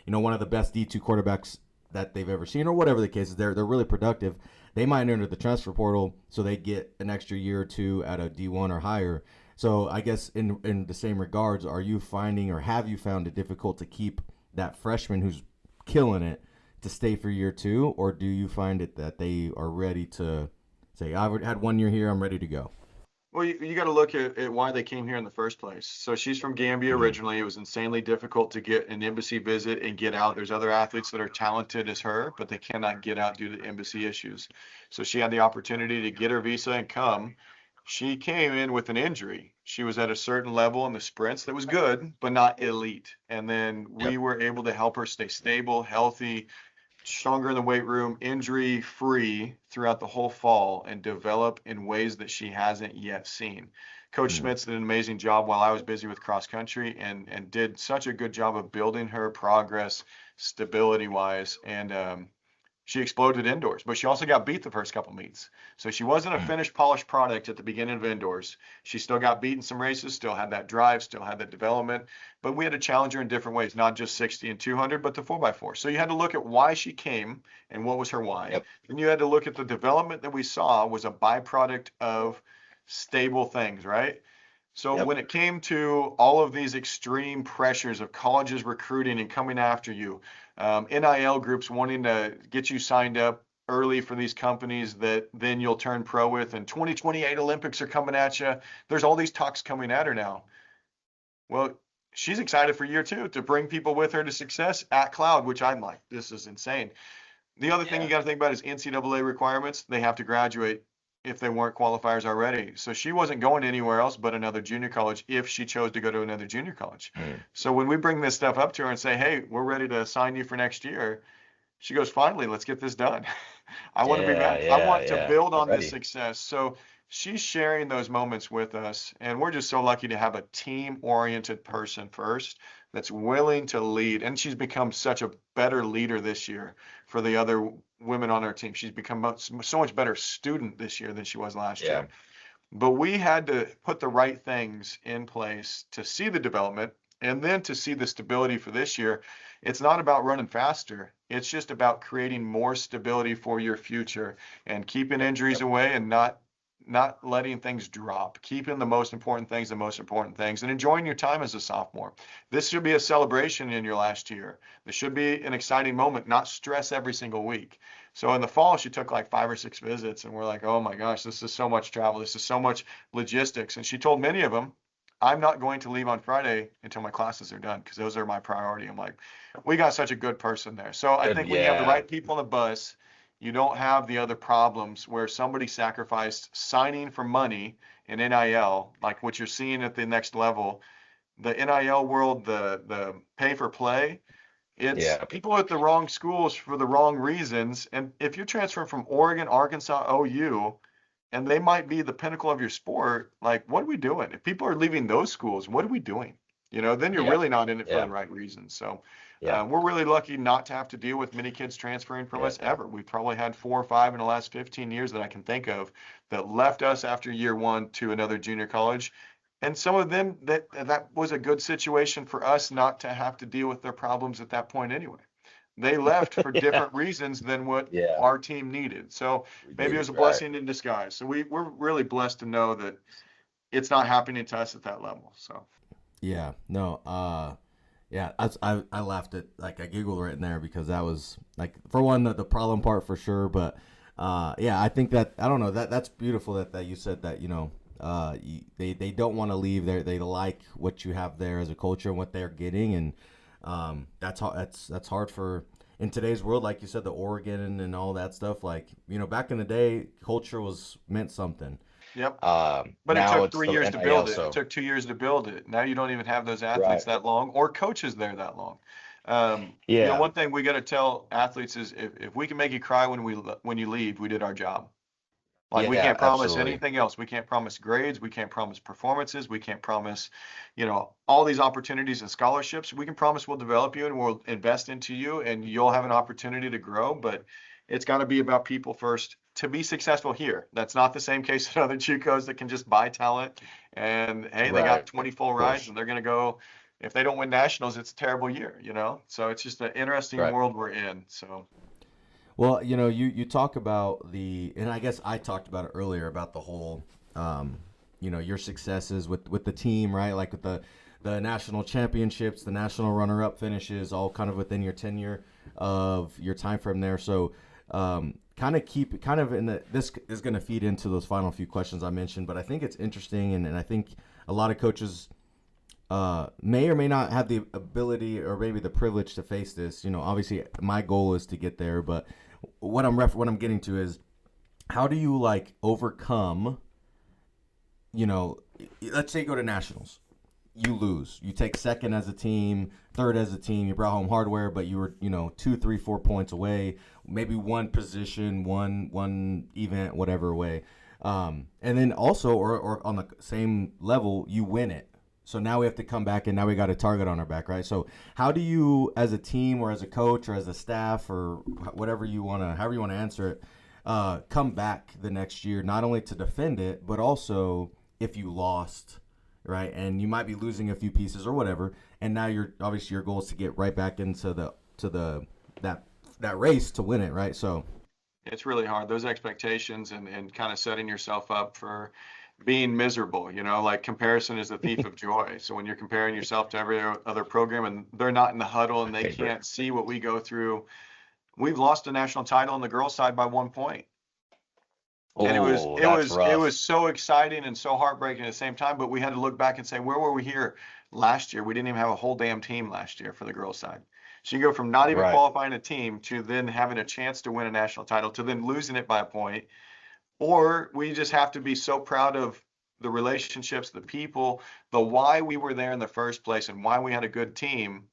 [SPEAKER 1] one of the best D2 quarterbacks that they've ever seen, or whatever the case is, they're really productive. They might enter the transfer portal, so they get an extra year or two at a D1 or higher. So I guess in the same regards, are you finding, or have you found it difficult to keep that freshman who's killing it to stay for year 2, or do you find it that they are ready to say, I've had 1 year here, I'm ready to go?
[SPEAKER 4] Well, you got to look at why they came here in the first place. So she's from Gambia originally. It was insanely difficult to get an embassy visit and get out. There's other athletes that are talented as her, but they cannot get out due to embassy issues. So she had the opportunity to get her visa and come. She came in with an injury. She was at a certain level in the sprints that was good, but not elite. And then we were able to help her stay stable, healthy, stronger in the weight room, injury free throughout the whole fall, and develop in ways that she hasn't yet seen. Coach Schmitz did an amazing job while I was busy with cross country, and did such a good job of building her progress stability wise. And she exploded indoors, but she also got beat the first couple meets. So she wasn't a finished, polished product at the beginning of indoors. She still got beat in some races, still had that drive, still had that development. But we had to challenge her in different ways, not just 60 and 200, but the 4x4. So you had to look at why she came and what was her why.
[SPEAKER 3] Yep.
[SPEAKER 4] Then you had to look at the development that we saw was a byproduct of stable things, right? So when it came to all of these extreme pressures of colleges recruiting and coming after you, NIL groups wanting to get you signed up early for these companies that then you'll turn pro with, and 2028 Olympics are coming at you. There's all these talks coming at her now. Well, she's excited for year 2 to bring people with her to success at Cloud, which I'm like, this is insane. The other thing you got to think about is NCAA requirements. They have to graduate if they weren't qualifiers already. So she wasn't going anywhere else but another junior college if she chose to go to another junior college. So when we bring this stuff up to her and say, hey, we're ready to sign you for next year, she goes, finally, let's get this done. I want to be back. I want to build on this success. So she's sharing those moments with us, and we're just so lucky to have a team-oriented person first that's willing to lead. And she's become such a better leader this year for the other women on our team. She's become so much better student this year than she was last year. But we had to put the right things in place to see the development and then to see the stability for this year. It's not about running faster. It's just about creating more stability for your future and keeping injuries away and not letting things drop, keeping the most important things, and enjoying your time as a sophomore. This should be a celebration in your last year. This should be an exciting moment, not stress every single week. So in the fall, she took like 5 or 6 visits, and we're like, oh my gosh, this is so much travel. This is so much logistics. And she told many of them, I'm not going to leave on Friday until my classes are done because those are my priority. I'm like, we got such a good person there. So I think when you have the right people on the bus, you don't have the other problems where somebody sacrificed signing for money in NIL, like what you're seeing at the next level. The NIL world, the pay for play, it's people at the wrong schools for the wrong reasons. And if you're transferring from Oregon, Arkansas, OU, and they might be the pinnacle of your sport, like, what are we doing? If people are leaving those schools, what are we doing? Then you're really not in it for the right reasons. So we're really lucky not to have to deal with many kids transferring from us ever. We've probably had 4 or 5 in the last 15 years that I can think of that left us after year 1 to another junior college. And some of them, that was a good situation for us not to have to deal with their problems at that point anyway. They left for different reasons than what our team needed. So maybe it was a blessing in disguise. So we're really blessed to know that it's not happening to us at that level. So
[SPEAKER 1] I laughed at, like, I giggled right in there because that was, like, for one, the problem part for sure. But I think that, I don't know, that's beautiful that you said that, they don't want to leave. They like what you have there as a culture and what they're getting, and that's hard for, in today's world, like you said, the Oregon and all that stuff. Like, back in the day, culture meant something.
[SPEAKER 4] Yep. But it took 3 years to build it. It took 2 years to build it. Now you don't even have those athletes that long, or coaches there that long. One thing we got to tell athletes is if we can make you cry when you leave, we did our job. Like we
[SPEAKER 3] Yeah,
[SPEAKER 4] can't promise
[SPEAKER 3] absolutely.
[SPEAKER 4] anything else. We can't promise grades. We can't promise performances. We can't promise, all these opportunities and scholarships. We can promise we'll develop you and we'll invest into you and you'll have an opportunity to grow. But it's got to be about people first to be successful here. That's not the same case at other JUCOs that can just buy talent. And hey, they got
[SPEAKER 3] Right.
[SPEAKER 4] 20 full
[SPEAKER 3] Of
[SPEAKER 4] rides
[SPEAKER 3] course.
[SPEAKER 4] and they're going to go. If they don't win nationals, it's a terrible year. So it's just an interesting
[SPEAKER 3] Right.
[SPEAKER 4] world we're in. So
[SPEAKER 1] Well, you talk about and I guess I talked about it earlier about the whole, your successes with the team, right? Like with the national championships, the national runner-up finishes, all kind of within your tenure of your time frame there. So, kind of this is going to feed into those final few questions I mentioned, but I think it's interesting, and I think a lot of coaches may or may not have the ability or maybe the privilege to face this. Obviously my goal is to get there, but what I'm getting to is how do you like overcome, let's say you go to nationals, you lose, you take second as a team, third as a team, you brought home hardware, but you were, 2, 3, 4 points away, maybe one position, one event, whatever away. And then also, or on the same level, you win it. So now we have to come back and now we got a target on our back, right? So how do you, as a team or as a coach or as a staff or however you want to answer it, come back the next year, not only to defend it, but also if you lost, right? And you might be losing a few pieces or whatever. And now obviously your goal is to get right back into that race to win it, right? So
[SPEAKER 4] it's really hard. Those expectations and kind of setting yourself up for being miserable, like comparison is the thief of joy. So when you're comparing yourself to every other program and they're not in the huddle and they
[SPEAKER 3] Favorite.
[SPEAKER 4] can't see what we go through, we've lost a national title on the girls' side by 1 point. And it was
[SPEAKER 3] Oh,
[SPEAKER 4] it
[SPEAKER 3] that's
[SPEAKER 4] was it
[SPEAKER 3] rough.
[SPEAKER 4] was so exciting and so heartbreaking at the same time. But we had to look back and say, where were we here last year? We didn't even have a whole damn team last year for the girls' side. So you go from not even
[SPEAKER 3] Right.
[SPEAKER 4] qualifying a team to then having a chance to win a national title to then losing it by a point. Or we just have to be so proud of the relationships, the people, the why we were there in the first place and why we had a good team.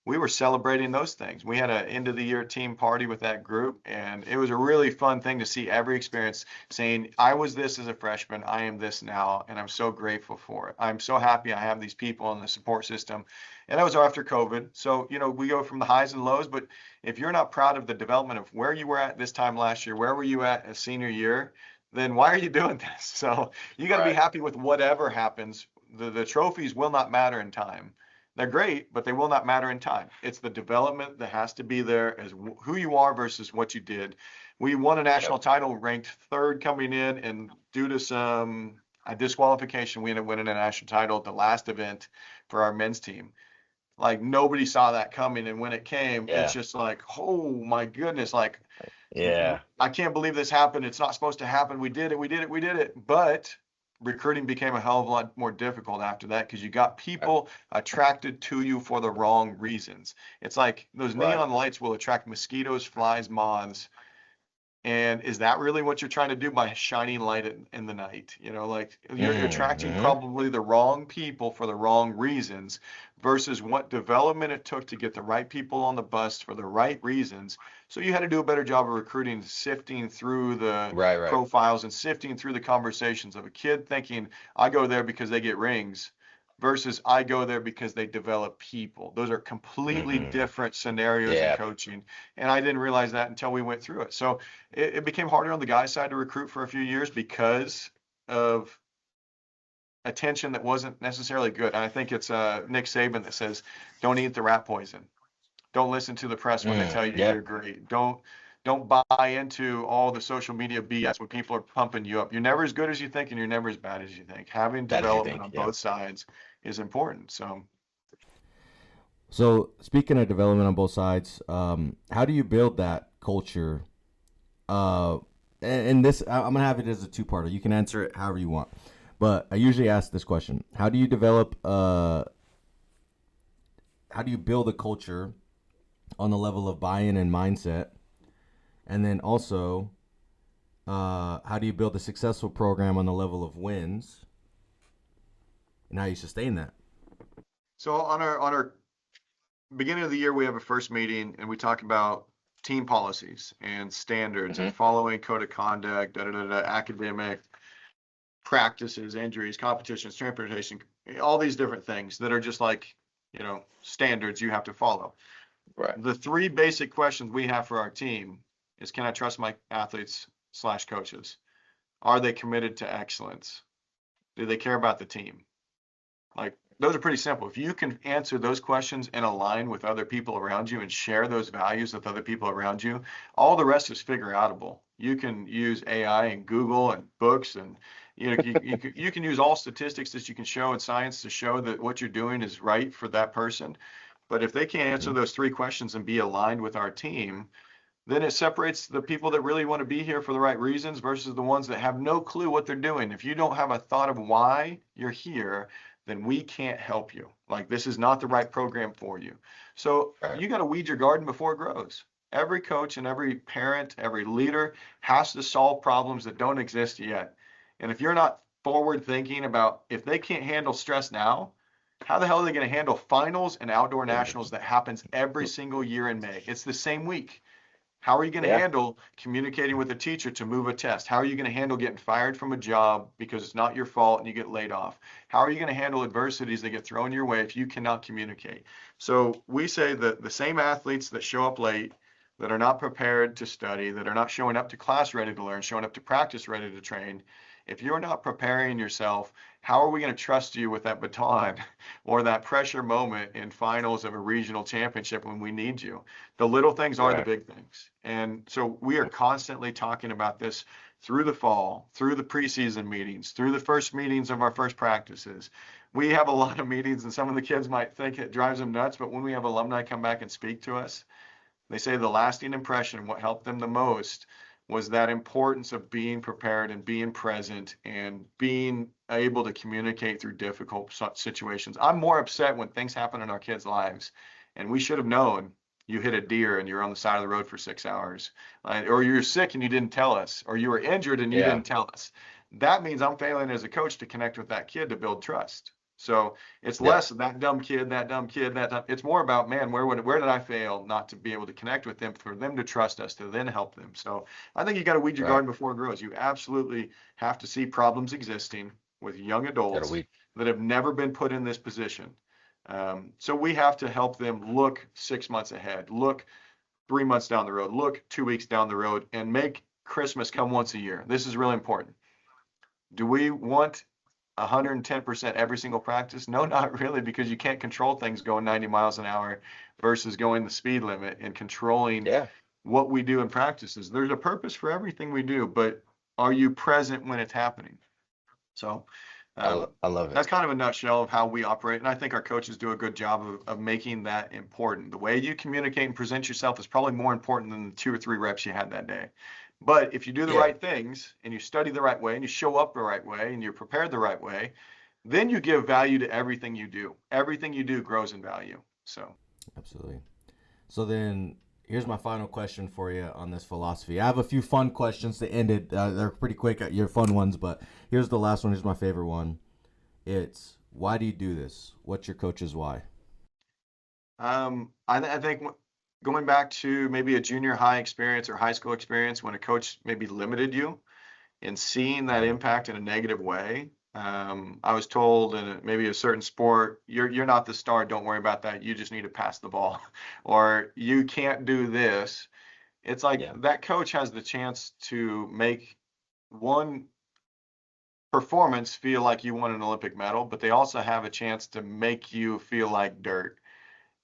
[SPEAKER 4] We were celebrating those things. We had an end of the year team party with that group, and it was a really fun thing to see every experience saying, I was this as a freshman, I am this now, and I'm so grateful for it. I'm so happy I have these people in the support system. And that was after COVID. So, we go from the highs and lows, but if you're not proud of the development of where you were at this time last year, where were you at as senior year, then why are you doing this? So you got to be
[SPEAKER 3] Right.
[SPEAKER 4] happy with whatever happens. The trophies will not matter in time. They're great, but they will not matter in time. It's the development that has to be there as who you are versus what you did. We won a national
[SPEAKER 3] Yep.
[SPEAKER 4] title, ranked third coming in, and due to a disqualification, we ended up winning a national title at the last event for our men's team. Like nobody saw that coming, and when it came, it's
[SPEAKER 3] Yeah.
[SPEAKER 4] just like, oh my goodness, like
[SPEAKER 3] Yeah.
[SPEAKER 4] I can't believe this happened. It's not supposed to happen. We did it. We did it. We did it. But recruiting became a hell of a lot more difficult after that because you got people attracted to you for the wrong reasons. It's like those
[SPEAKER 3] Right.
[SPEAKER 4] neon lights will attract mosquitoes, flies, moths. And is that really what you're trying to do by shining light in the night? Like you're attracting
[SPEAKER 3] Mm-hmm.
[SPEAKER 4] probably the wrong people for the wrong reasons versus what development it took to get the right people on the bus for the right reasons. So you had to do a better job of recruiting, sifting through the
[SPEAKER 3] Right. Right.
[SPEAKER 4] profiles and sifting through the conversations of a kid thinking, I go there because they get rings versus I go there because they develop people. Those are completely
[SPEAKER 3] Mm-hmm.
[SPEAKER 4] different scenarios in
[SPEAKER 3] Yeah.
[SPEAKER 4] coaching. And I didn't realize that until we went through it. So it became harder on the guys' side to recruit for a few years because of attention that wasn't necessarily good. And I think it's Nick Saban that says, don't eat the rat poison. Don't listen to the press when they tell you
[SPEAKER 3] Yeah.
[SPEAKER 4] you're great. Don't buy into all the social media BS when people are pumping you up. You're never as good as you think and you're never as bad as you think. Having
[SPEAKER 3] That as you
[SPEAKER 4] development
[SPEAKER 3] think.
[SPEAKER 4] on
[SPEAKER 3] Yeah.
[SPEAKER 4] both sides is important.
[SPEAKER 1] So speaking of development on both sides, how do you build that culture? And this, I'm gonna have it as a two-parter. You can answer it however you want, but I usually ask this question: how do you develop? How do you build a culture on the level of buy-in and mindset? And then also, how do you build a successful program on the level of wins? And how you sustain that?
[SPEAKER 4] So on our beginning of the year, we have a first meeting and we talk about team policies and standards and
[SPEAKER 3] Mhm.
[SPEAKER 4] following code of conduct, academic practices, injuries, competitions, transportation, all these different things that are just like, standards you have to follow.
[SPEAKER 3] Right.
[SPEAKER 4] The three basic questions we have for our team is, can I trust my athletes / coaches? Are they committed to excellence? Do they care about the team? Like, those are pretty simple. If you can answer those questions and align with other people around you and share those values with other people around you, all the rest is figure outable. You can use AI and Google and books, and you can use all statistics that you can show in science to show that what you're doing is right for that person. But if they can't answer those three questions and be aligned with our team, then it separates the people that really want to be here for the right reasons versus the ones that have no clue what they're doing. If you don't have a thought of why you're here, then we can't help you. Like, this is not the right program for you. So
[SPEAKER 3] Right.
[SPEAKER 4] you got to weed your garden before it grows. Every coach and every parent, every leader has to solve problems that don't exist yet. And if you're not forward thinking about, if they can't handle stress now, how the hell are they going to handle finals and outdoor nationals that happens every single year in May? It's the same week. How are you going to
[SPEAKER 3] Yeah.
[SPEAKER 4] handle communicating with a teacher to move a test? How are you going to handle getting fired from a job because it's not your fault and you get laid off? How are you going to handle adversities that get thrown your way if you cannot communicate? So we say that the same athletes that show up late, that are not prepared to study, that are not showing up to class ready to learn, showing up to practice ready to train, if you're not preparing yourself, how are we going to trust you with that baton or that pressure moment in finals of a regional championship when we need you? The little things are the
[SPEAKER 3] Right.
[SPEAKER 4] big things. And so we are constantly talking about this through the fall, through the preseason meetings, through the first meetings of our first practices. We have a lot of meetings, and some of the kids might think it drives them nuts, but when we have alumni come back and speak to us, they say the lasting impression, what helped them the most, was that importance of being prepared and being present and being able to communicate through difficult situations. I'm more upset when things happen in our kids' lives and we should have known. You hit a deer and you're on the side of the road for 6 hours, or you're sick and you didn't tell us, or you were injured and you
[SPEAKER 3] Yeah.
[SPEAKER 4] didn't tell us. That means I'm failing as a coach to connect with that kid to build trust. So it's
[SPEAKER 3] Yeah.
[SPEAKER 4] less of that dumb kid, it's more about, man, where did I fail not to be able to connect with them, for them to trust us, to then help them. So I think you got to weed your
[SPEAKER 3] Right.
[SPEAKER 4] garden before it grows. You absolutely have to see problems existing with young
[SPEAKER 3] Gotta
[SPEAKER 4] adults
[SPEAKER 3] weed.
[SPEAKER 4] that have never been put in this position. So we have to help them look 6 months ahead, look 3 months down the road, look 2 weeks down the road, and make Christmas come once a year. This is really important. Do we want 110% every single practice? No, not really, because you can't control things going 90 miles an hour versus going the speed limit and controlling
[SPEAKER 3] Yeah.
[SPEAKER 4] what we do in practices. There's a purpose for everything we do, but are you present when it's happening? So
[SPEAKER 3] I love it.
[SPEAKER 4] that's kind of a nutshell of how we operate. And I think our coaches do a good job of making that important. The way you communicate and present yourself is probably more important than the 2 or 3 reps you had that day. But if you do the
[SPEAKER 3] Yeah.
[SPEAKER 4] right things and you study the right way and you show up the right way and you're prepared the right way, then you give value to everything you do. Everything you do grows in value. So
[SPEAKER 1] Absolutely. So then, here's my final question for you on this philosophy. I have a few fun questions to end it. They're pretty quick, your fun ones, but here's the last one. Here's my favorite one. It's, why do you do this? What's your coach's why?
[SPEAKER 4] I think going back to maybe a junior high experience or high school experience when a coach maybe limited you and seeing that impact in a negative way. I was told in maybe a certain sport, you're not the star. Don't worry about that. You just need to pass the ball, or you can't do this. It's like
[SPEAKER 3] Yeah.
[SPEAKER 4] that coach has the chance to make one performance feel like you won an Olympic medal, but they also have a chance to make you feel like dirt.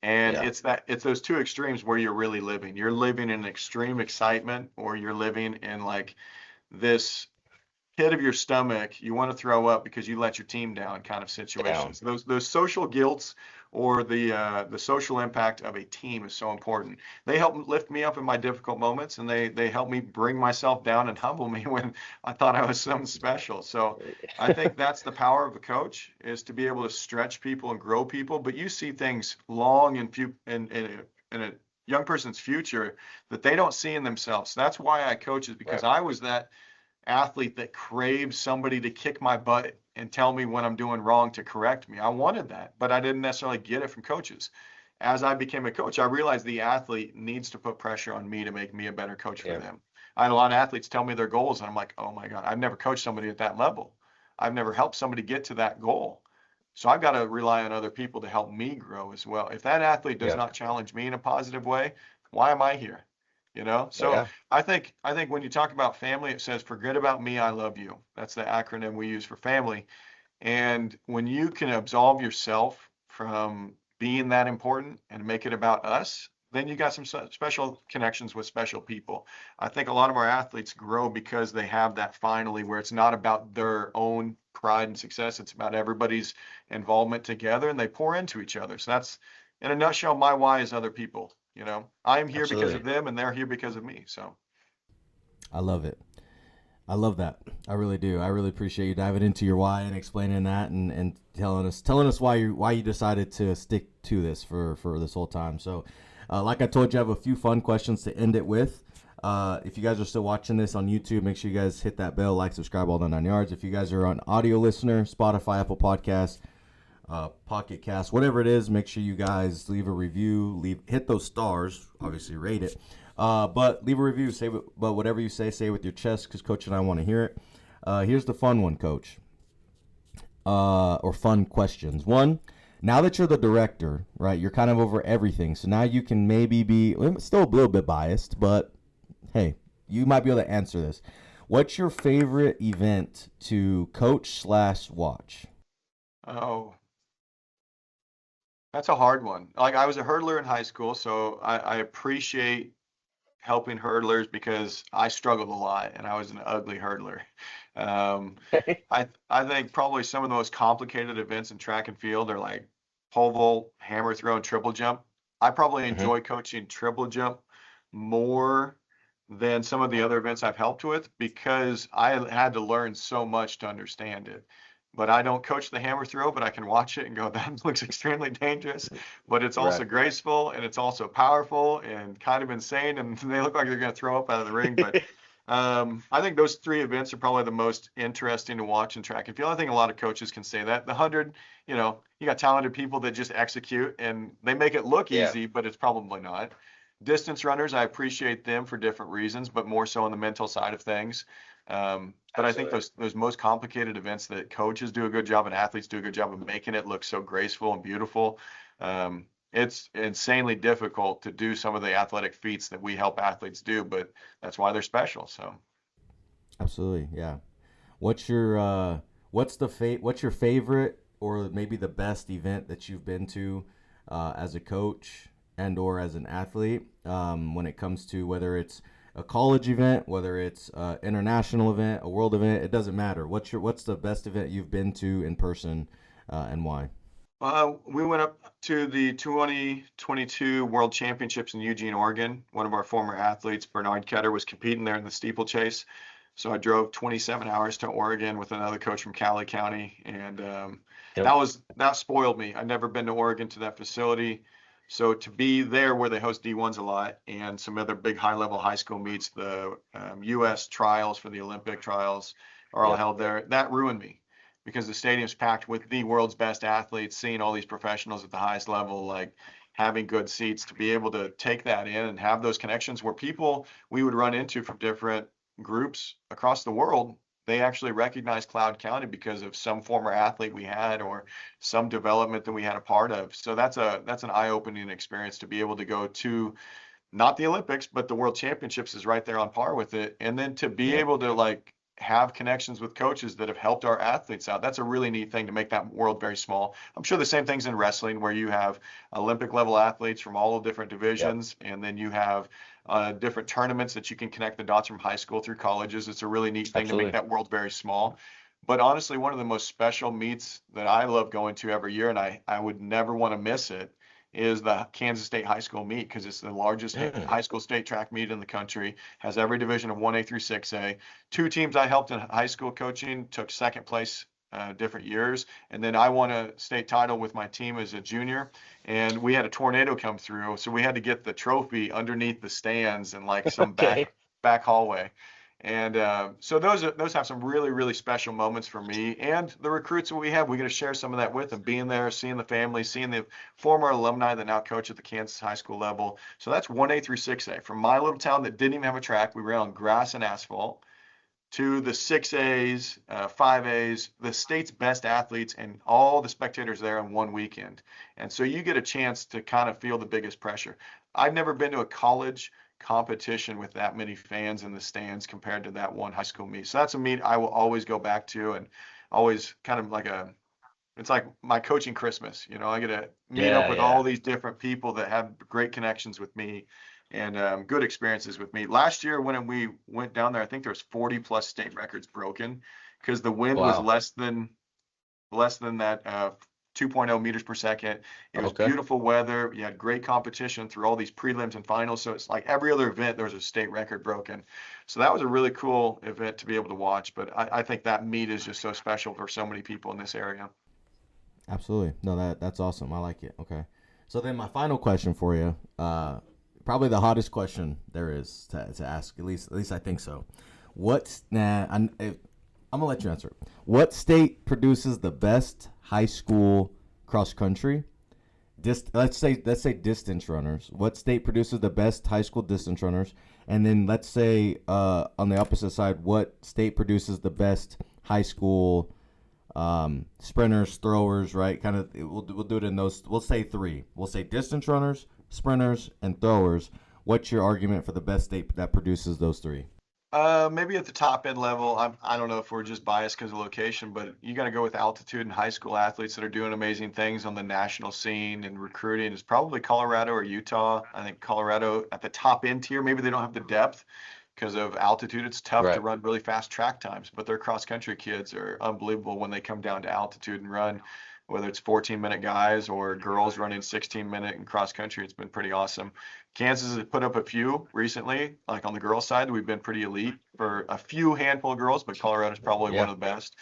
[SPEAKER 4] And
[SPEAKER 3] Yeah.
[SPEAKER 4] it's those two extremes where you're really living. You're living in extreme excitement, or you're living in like this pit of your stomach, you want to throw up because you let your team down kind of
[SPEAKER 3] Down.
[SPEAKER 4] situations. Those social guilts or the social impact of a team is so important. They help lift me up in my difficult moments, and they help me bring myself down and humble me when I thought I was something special. So I think that's the power of a coach, is to be able to stretch people and grow people. But you see things long in a young person's future that they don't see in themselves. That's why I coach, is because
[SPEAKER 3] Right.
[SPEAKER 4] I was that athlete that craves somebody to kick my butt and tell me when I'm doing wrong to correct me. I wanted that, but I didn't necessarily get it from coaches. as I became a coach, I realized the athlete needs to put pressure on me to make me a better coach for them. I had a lot of athletes tell me their goals, and I'm like, oh my God, I've never coached somebody at that level. I've never helped somebody get to that goal. So I've got to rely on other people to help me grow as well. If that athlete does not challenge me in a positive way, why am I here? So I think when you talk about family, it says, forget about me, I love you. That's the acronym we use for family. And when you can absolve yourself from being that important and make it about us, then you got some special connections with special people. I think a lot of our athletes grow because they have that finally, where it's not about their own pride and success. It's about everybody's involvement together, and they pour into each other. So that's, in a nutshell, my why is other people. I'm here because of them, and they're here because of me. So
[SPEAKER 1] I love it. I love that. I really do. I really appreciate you diving into your why and explaining that, and telling us why you decided to stick to this for this whole time. So, like I told you, I have a few fun questions to end it with. If you guys are still watching this on YouTube, make sure you guys hit that bell, like, subscribe, all the 9 yards. If you guys are an audio listener, Spotify, Apple Podcasts, PocketCasts, whatever it is, make sure you guys leave a review, hit those stars, obviously rate it. But leave a review, but whatever you say it with your chest, because Coach and I want to hear it. Here's the fun one, Coach, or fun questions. One, now that you're the director, right, you're kind of over everything, so now you can maybe be still a little bit biased, but hey, you might be able to answer this. What's your favorite event to coach/watch?
[SPEAKER 4] Oh, that's a hard one. Like, I was a hurdler in high school, so I appreciate helping hurdlers because I struggled a lot and I was an ugly hurdler. I think probably some of the most complicated events in track and field are like pole vault, hammer throw, and triple jump. I probably enjoy coaching triple jump more than some of the other events I've helped with, because I had to learn so much to understand it. But I don't coach the hammer throw, but I can watch it and go, that looks extremely dangerous, but it's also graceful, and it's also powerful and kind of insane, and they look like they're going to throw up out of the ring. But I think those three events are probably the most interesting to watch in track and field. I think a lot of coaches can say that. The 100, you got talented people that just execute, and they make it look easy, but it's probably not. Distance runners, I appreciate them for different reasons, but more so on the mental side of things. But I think those most complicated events that coaches do a good job and athletes do a good job of making it look so graceful and beautiful. It's insanely difficult to do some of the athletic feats that we help athletes do, but that's why they're special. So,
[SPEAKER 1] absolutely, yeah. What's your favorite, or maybe the best event that you've been to as a coach and or as an athlete, when it comes to whether it's a college event, whether it's an international event, a world event, it doesn't matter. What's the best event you've been to in person, and why?
[SPEAKER 4] We went up to the 2022 World Championships in Eugene, Oregon. One of our former athletes, Bernard Ketter, was competing there in the steeplechase. So I drove 27 hours to Oregon with another coach from Cali County, and that spoiled me. I'd never been to Oregon, to that facility. So to be there where they host D1s a lot, and some other big high-level high school meets, the U.S. trials for the Olympic trials are all held there. That ruined me, because the stadium's packed with the world's best athletes, seeing all these professionals at the highest level, like having good seats, to be able to take that in and have those connections where people we would run into from different groups across the world, they actually recognize Cloud County because of some former athlete we had or some development that we had a part of. So that's an eye-opening experience to be able to go to, not the Olympics, but the World Championships is right there on par with it. And then to be able to like have connections with coaches that have helped our athletes out. That's a really neat thing to make that world very small. I'm sure the same thing's in wrestling, where you have Olympic level athletes from all the different divisions, and then you have different tournaments that you can connect the dots from high school through colleges. It's a really neat thing to make that world very small. But honestly, one of the most special meets that I love going to every year, and I would never want to miss it, is the Kansas State High School meet, because it's the largest high school state track meet in the country, has every division of 1A through 6A. Two teams I helped in high school coaching took second place different years, and then I won a state title with my team as a junior, and we had a tornado come through, so we had to get the trophy underneath the stands in like some back hallway. And so those have some really, really special moments for me and the recruits that we have. We get to share some of that with them, being there, seeing the family, seeing the former alumni that now coach at the Kansas high school level. So that's 1A through 6A. From my little town that didn't even have a track, we ran on grass and asphalt, to the 6As, 5As, the state's best athletes, and all the spectators there in one weekend. And so you get a chance to kind of feel the biggest pressure. I've never been to a college competition with that many fans in the stands compared to that one high school meet. So that's a meet I will always go back to, and always kind of like it's like my coaching Christmas. I get to meet up with all these different people that have great connections with me and good experiences with me. Last year when we went down there, I think there was 40 plus state records broken because the wind was less than that 2.0 meters per second. It was beautiful weather. You had great competition through all these prelims and finals. So it's like every other event, there was a state record broken. So that was a really cool event to be able to watch. But I think that meet is just so special for so many people in this area.
[SPEAKER 1] Absolutely. No, that's awesome. I like it. Okay. So then my final question for you, probably the hottest question there is to ask. At least I think so. I'm gonna let you answer it. What state produces the best high school cross country? Let's say distance runners. What state produces the best high school distance runners? And then let's say on the opposite side, what state produces the best high school sprinters, throwers? Right? Kind of. We'll do it in those. We'll say three. We'll say distance runners, sprinters, and throwers. What's your argument for the best state that produces those three?
[SPEAKER 4] Maybe at the top end level, I don't know if we're just biased because of location, but you got to go with altitude and high school athletes that are doing amazing things on the national scene and recruiting. Is probably Colorado or Utah. I think Colorado at the top end tier. Maybe they don't have the depth because of altitude. It's tough to run really fast track times, but their cross country kids are unbelievable when they come down to altitude and run. Whether it's 14-minute guys or girls running 16-minute in cross country, it's been pretty awesome. Kansas has put up a few recently, like on the girls' side. We've been pretty elite for a few handful of girls, but Colorado's probably one of the best.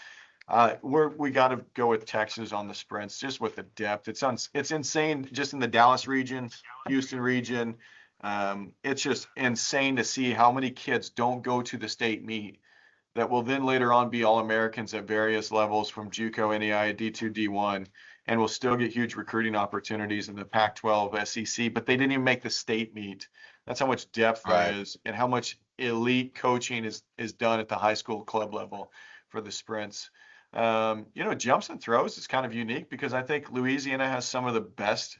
[SPEAKER 4] We got to go with Texas on the sprints, just with the depth. It's insane just in the Dallas region, Houston region. It's just insane to see how many kids don't go to the state meet that will then later on be All-Americans at various levels from JUCO, NEI, D2, D1, and will still get huge recruiting opportunities in the Pac-12, SEC, but they didn't even make the state meet. That's how much depth there is and how much elite coaching is done at the high school club level for the sprints. Jumps and throws is kind of unique because I think Louisiana has some of the best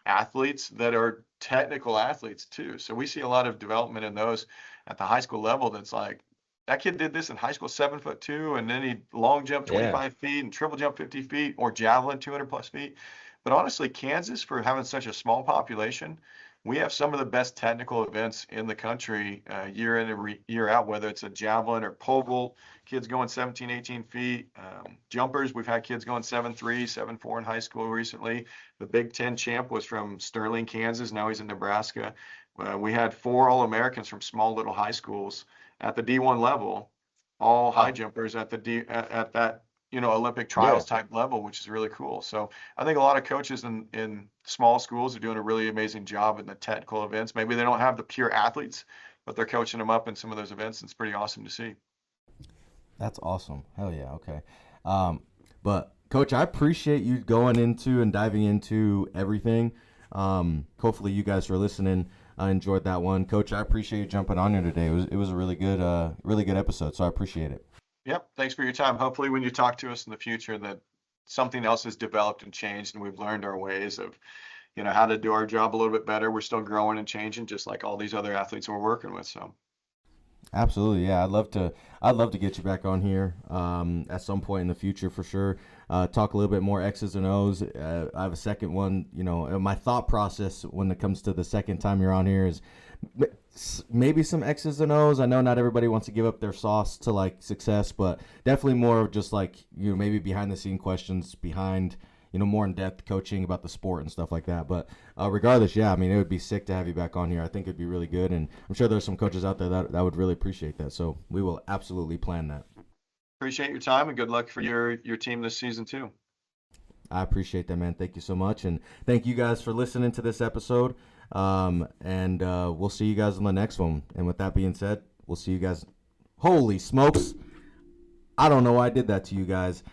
[SPEAKER 4] athletes that are technical athletes too. So we see a lot of development in those at the high school level that's like, that kid did this in high school, 7'2", and then he long jump 25 feet and triple jump 50 feet or javelin 200 plus feet. But honestly, Kansas, for having such a small population, we have some of the best technical events in the country year in and year out, whether it's a javelin or pole vault, kids going 17, 18 feet. Jumpers, we've had kids going 7'3", 7'4" in high school recently. The Big Ten champ was from Sterling, Kansas. Now he's in Nebraska. We had 4 All-Americans from small little high schools at the D1 level, all high jumpers at that Olympic trials type level, which is really cool. So I think a lot of coaches in small schools are doing a really amazing job in the technical events. Maybe they don't have the pure athletes, but they're coaching them up in some of those events. It's pretty awesome to see.
[SPEAKER 1] That's awesome. Hell yeah. Okay. But Coach, I appreciate you going into and diving into everything. Hopefully you guys are listening. I enjoyed that one. Coach, I appreciate you jumping on here today. It was a really good episode, so I appreciate it.
[SPEAKER 4] Yep. Thanks for your time. Hopefully when you talk to us in the future that something else has developed and changed and we've learned our ways of, how to do our job a little bit better. We're still growing and changing just like all these other athletes we're working with. So
[SPEAKER 1] absolutely. Yeah. I'd love to get you back on here at some point in the future for sure. Talk a little bit more X's and O's. I have a second one, my thought process when it comes to the second time you're on here is maybe some X's and O's. I know not everybody wants to give up their sauce to like success, but definitely more of just like, maybe behind the scene questions behind, more in-depth coaching about the sport and stuff like that. But regardless, yeah, it would be sick to have you back on here. I think it'd be really good, and I'm sure there's some coaches out there that would really appreciate that. So we will absolutely plan that.
[SPEAKER 4] Appreciate your time and good luck for your team this season too.
[SPEAKER 1] I appreciate that, man. Thank you so much, and thank you guys for listening to this episode. And we'll see you guys on the next one. And with that being said, we'll see you guys Holy smokes. I don't know why I did that to you guys.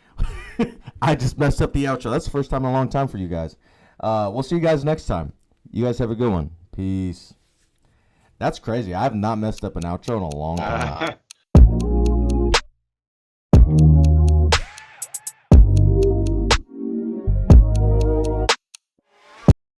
[SPEAKER 1] I just messed up the outro. That's the first time in a long time for you guys. We'll see you guys next time. You guys have a good one. Peace. That's crazy. I have not messed up an outro in a long time.